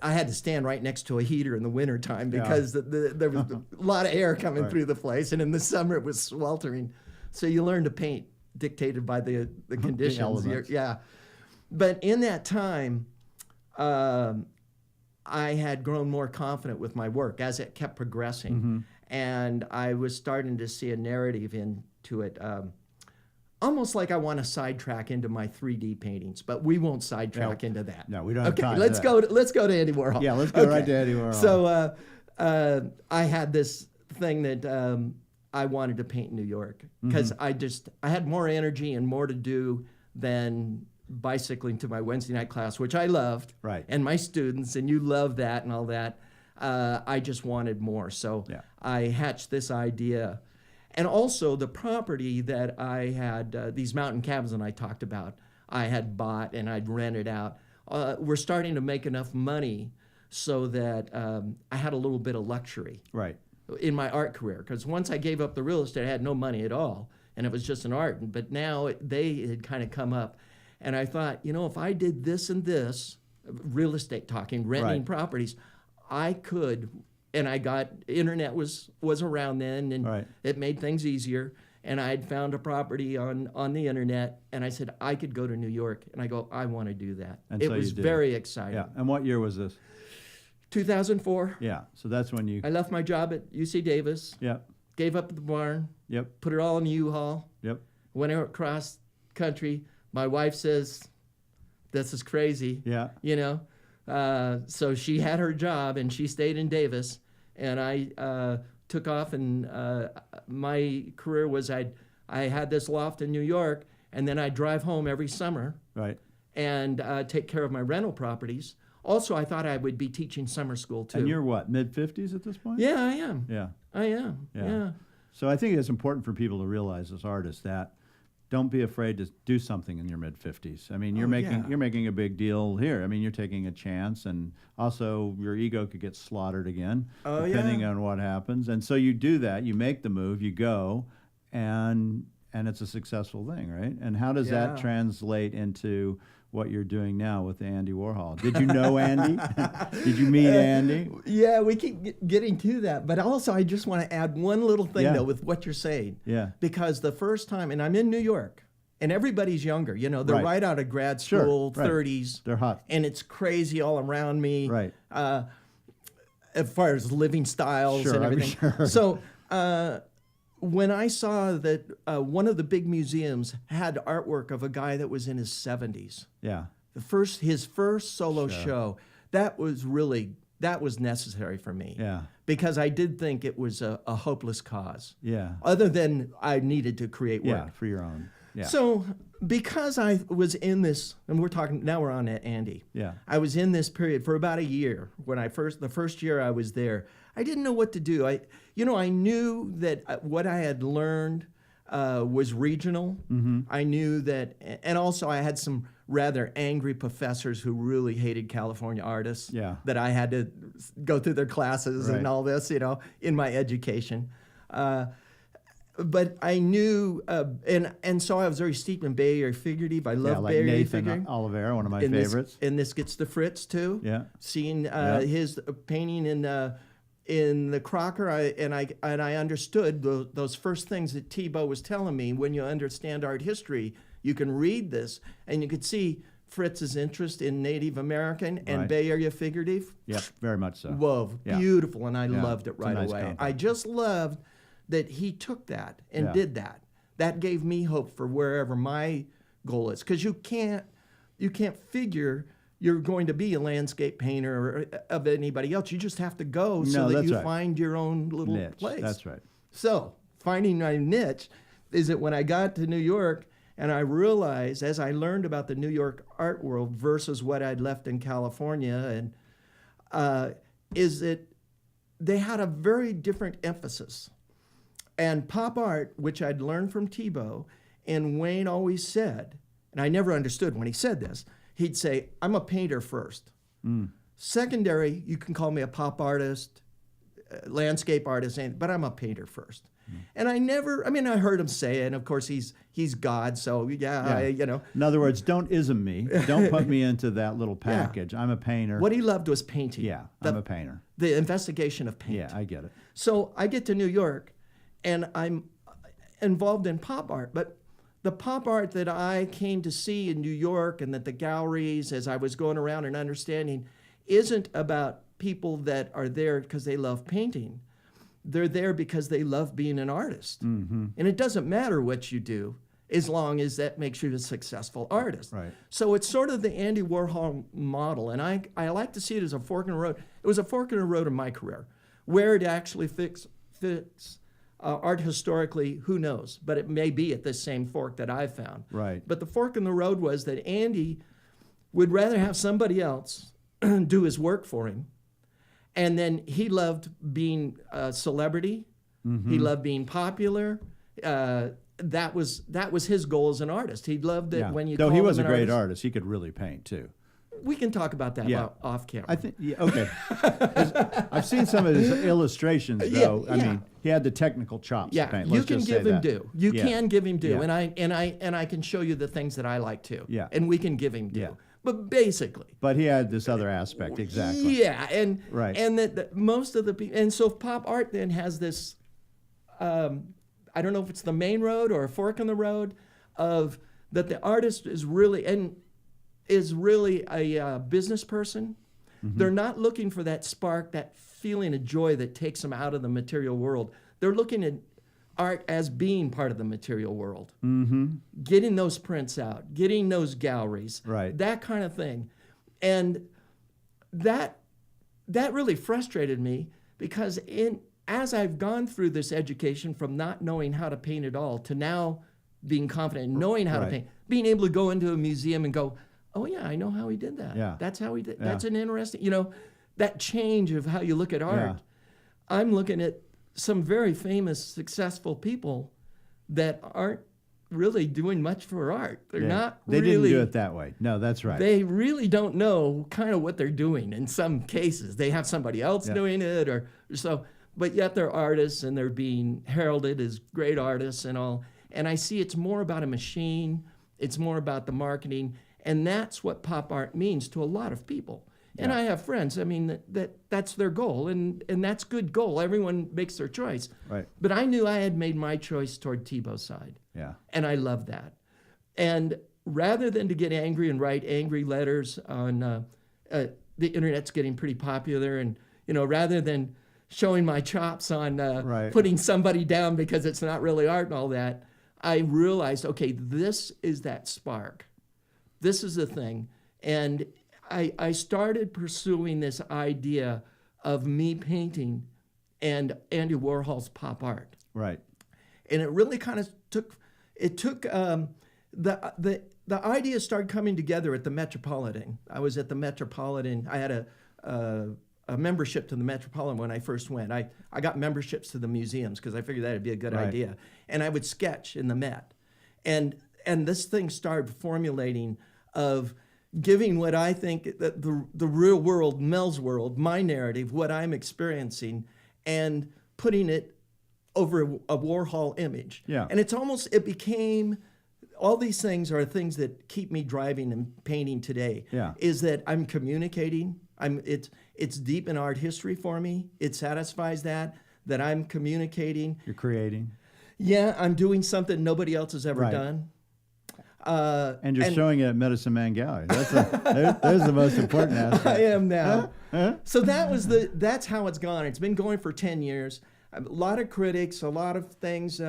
I had to stand right next to a heater in the wintertime because there was a lot of air coming through the place, and in the summer it was sweltering. So you learn to paint dictated by the conditions. But in that time, I had grown more confident with my work as it kept progressing, and I was starting to see a narrative into it. Almost like I want to sidetrack into my 3D paintings, but we won't sidetrack into that. No, we don't have time. Let's go to Andy Warhol. Yeah, let's go right to Andy Warhol. So I had this thing that I wanted to paint in New York because I had more energy and more to do than bicycling to my Wednesday night class, which I loved, and my students, and you love that and all that. I just wanted more, so I hatched this idea. And also the property that I had, these mountain cabins that I talked about, I had bought and I'd rented out. We're starting to make enough money so that I had a little bit of luxury in my art career. Because once I gave up the real estate, I had no money at all, and it was just an art. But now they had kind of come up. And I thought, you know, if I did this and this, real estate talking, renting properties, I could and I got internet was around then, and Right. it made things easier. And I had found a property on the internet, and I said I could go to New York, and I go, I want to do that. And it so was you did. very exciting. Yeah. And what year was this? 2004. Yeah. So that's when you. I left my job at UC Davis, Yep. gave up the barn, Yep. put it all in the U-Haul, Yep. went across country. My wife says, "This is crazy." Yeah. You know, so she had her job and she stayed in Davis, and I took off. And my career was I had this loft in New York, and then I'd drive home every summer Right. and take care of my rental properties. Also, I thought I would be teaching summer school too. And you're what, mid-50s at this point? Yeah, I am. Yeah. I am. Yeah. Yeah. So I think it's important for people to realize as artists that don't be afraid to do something in your mid-50s. I mean, you're making a big deal here. I mean, you're taking a chance, and also your ego could get slaughtered again, depending on what happens. And so you do that, you make the move, you go, and it's a successful thing, right? And how does that translate into what you're doing now with Andy Warhol? Did you know Andy? Did you meet Andy? Yeah, we keep getting to that. But also, I just want to add one little thing, though, with what you're saying. Yeah. Because the first time, and I'm in New York, and everybody's younger. You know, they're right out of grad school, 30s. They're hot. And it's crazy all around me. Right. As far as living styles and everything. Sure. So when I saw that one of the big museums had artwork of a guy that was in his 70s. Yeah. His first solo show, that was necessary for me. Yeah. Because I did think it was a hopeless cause. Yeah. Other than I needed to create work. Yeah, for your own. Yeah. So because I was in this, and now we're on to Andy. Yeah. I was in this period for about a year. When the first year I was there, I didn't know what to do. I knew that what I had learned was regional. Mm-hmm. I knew that, and also I had some rather angry professors who really hated California artists. Yeah. That I had to go through their classes and all this, in my education. But I knew, and so I was very steeped in Bay Area figurative. I love like Bay Area Nathan figuring. Oliveira, one of my favorites. And this gets to Fritz too. Yeah. Seeing his painting in the Crocker, I understood those first things that Thiebaud was telling me. When you understand art history, you can read this, and you could see Fritz's interest in Native American and Bay Area figurative. Yeah, very much so. Whoa, beautiful, and I loved it right nice away. contrast. I just loved that he took that and did that. That gave me hope for wherever my goal is, because you can't figure you're going to be a landscape painter or of anybody else. You just have to go so that you find your own little niche. place. That's right. So finding my niche is that when I got to New York and I realized, as I learned about the New York art world versus what I'd left in California, and is that they had a very different emphasis. And pop art, which I'd learned from Thiebaud, and Wayne always said, and I never understood when he said this, he'd say, I'm a painter first. Secondary, you can call me a pop artist, landscape artist, but I'm a painter first. And I heard him say it, and of course he's God, so In other words, don't ism me. Don't put me into that little package. I'm a painter. What he loved was painting. Yeah, I'm a painter. The investigation of paint. Yeah, I get it. So I get to New York, and I'm involved in pop art, but the pop art that I came to see in New York and that the galleries, as I was going around and understanding, isn't about people that are there because they love painting. They're there because they love being an artist. Mm-hmm. And it doesn't matter what you do as long as that makes you a successful artist. Right. So it's sort of the Andy Warhol model, and I like to see it as a fork in the road. It was a fork in the road in my career. Where it actually fits art historically, who knows? But it may be at this same fork that I found. Right. But the fork in the road was that Andy would rather have somebody else do his work for him. And then he loved being a celebrity. Mm-hmm. He loved being popular. That was his goal as an artist. He loved it when you Though called he him was a an great artist. artist, he could really paint too. We can talk about that off camera. I think, okay. I've seen some of his illustrations, though. I mean, he had the technical chops to paint. You can give him due. You can give him due, Yeah. and I can show you the things that I like too. Yeah. And we can give him due. Yeah. but basically. But he had this other aspect, exactly. Yeah, and right. and that most of the people, and so pop art then has this, I don't know if it's the main road or a fork in the road, of that the artist is really a business person. Mm-hmm. They're not looking for that spark, that feeling of joy that takes them out of the material world. They're looking at art as being part of the material world. Mm-hmm. Getting those prints out, getting those galleries, right. that kind of thing. And that really frustrated me, because as I've gone through this education from not knowing how to paint at all to now being confident in knowing how to paint, being able to go into a museum and go, oh yeah, I know how he did that. Yeah. That's how he did. Yeah. That's an interesting, that change of how you look at art. Yeah. I'm looking at some very famous, successful people that aren't really doing much for art. They're not They really. They didn't do it that way. No, that's right. They really don't know kind of what they're doing in some cases. They have somebody else doing it or so, but yet they're artists and they're being heralded as great artists and all. And I see it's more about a machine. It's more about the marketing. And that's what pop art means to a lot of people. And I have friends, I mean, that's their goal, and that's good goal. Everyone makes their choice. Right. But I knew I had made my choice toward Thiebaud's side. Yeah. And I love that. And rather than to get angry and write angry letters on the internet's getting pretty popular, and rather than showing my chops on putting somebody down because it's not really art and all that, I realized, okay, this is that spark. This is the thing. And I started pursuing this idea of me painting and Andy Warhol's pop art. Right. And it really kind of took the idea started coming together at the Metropolitan. I was at the Metropolitan. I had a membership to the Metropolitan when I first went. I got memberships to the museums because I figured that'd be a good idea. And I would sketch in the Met. And this thing started formulating of giving what I think that the real world, Mel's world, my narrative, what I'm experiencing, and putting it over a Warhol image. Yeah. And it became, all these things are things that keep me driving and painting today. Yeah. Is that I'm communicating. It's deep in art history for me. It satisfies that I'm communicating. You're creating. Yeah, I'm doing something nobody else has ever done. And you're showing it at Medicine Man Gallery. There's the most important aspect. I am now. So that's how it's gone. It's been going for 10 years. A lot of critics, a lot of things.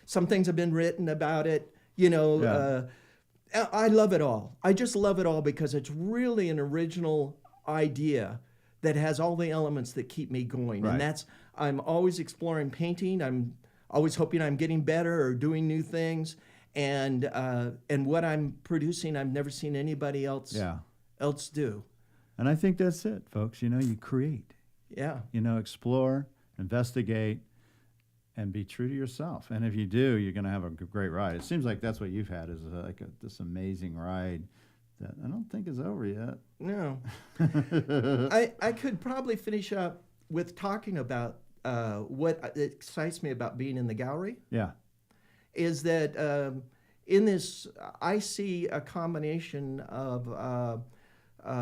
Some things have been written about it. I love it all. I just love it all because it's really an original idea that has all the elements that keep me going. Right. And I'm always exploring painting. I'm always hoping I'm getting better or doing new things. And what I'm producing, I've never seen anybody else do. And I think that's it, folks. You create. Yeah. Explore, investigate, and be true to yourself. And if you do, you're going to have a great ride. It seems like that's what you've had, is this amazing ride that I don't think is over yet. No. I could probably finish up with talking about what excites me about being in the gallery. Yeah. Is that in this, I see a combination of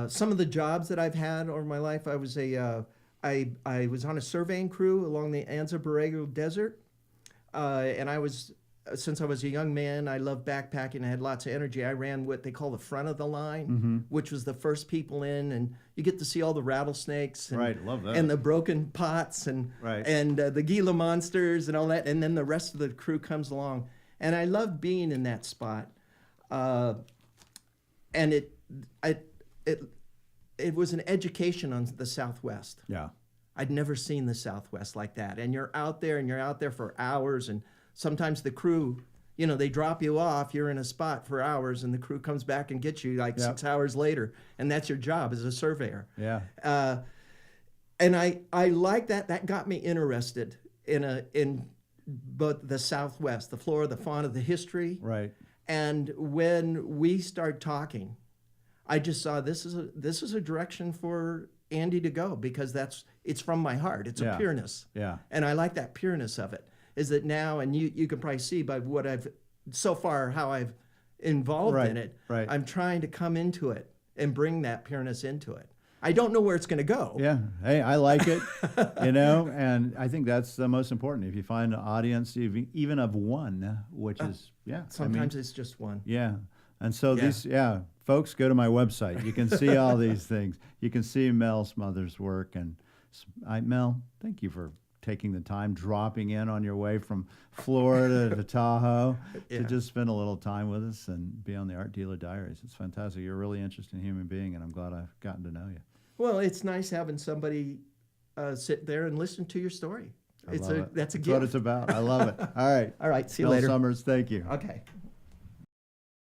some of the jobs that I've had over my life. I was I was on a surveying crew along the Anza Borrego Desert, and since I was a young man, I loved backpacking. I had lots of energy. I ran what they call the front of the line, which was the first people in, and you get to see all the rattlesnakes, and, love that, and the broken pots, and the Gila monsters, and all that. And then the rest of the crew comes along, and I loved being in that spot. And it was an education on the Southwest. Yeah, I'd never seen the Southwest like that. And you're out there for hours, and sometimes the crew, they drop you off, you're in a spot for hours, and the crew comes back and gets you 6 hours later, and that's your job as a surveyor. Yeah. And I like that. That got me interested in both the Southwest, the flora, the fauna, the history. Right. And when we started talking, I just saw this is a direction for Andy to go, because it's from my heart. It's a pureness. Yeah. And I like that pureness of it. Is that now, and you can probably see by what I've so far, how I've involved in it. Right. I'm trying to come into it and bring that pureness into it. I don't know where it's going to go. Yeah. Hey, I like it, and I think that's the most important. If you find an audience, even of one, which is, Sometimes it's just one. Yeah. And so folks, go to my website. You can see all these things. You can see Mel Smothers' work. And Mel, thank you for taking the time, dropping in on your way from Florida to Tahoe to just spend a little time with us and be on the Art Dealer Diaries. It's fantastic. You're a really interesting human being, and I'm glad I've gotten to know you. Well, it's nice having somebody sit there and listen to your story. That's a gift. That's what it's about. I love it. All right. All right. See you Mel later. Summers, thank you. Okay.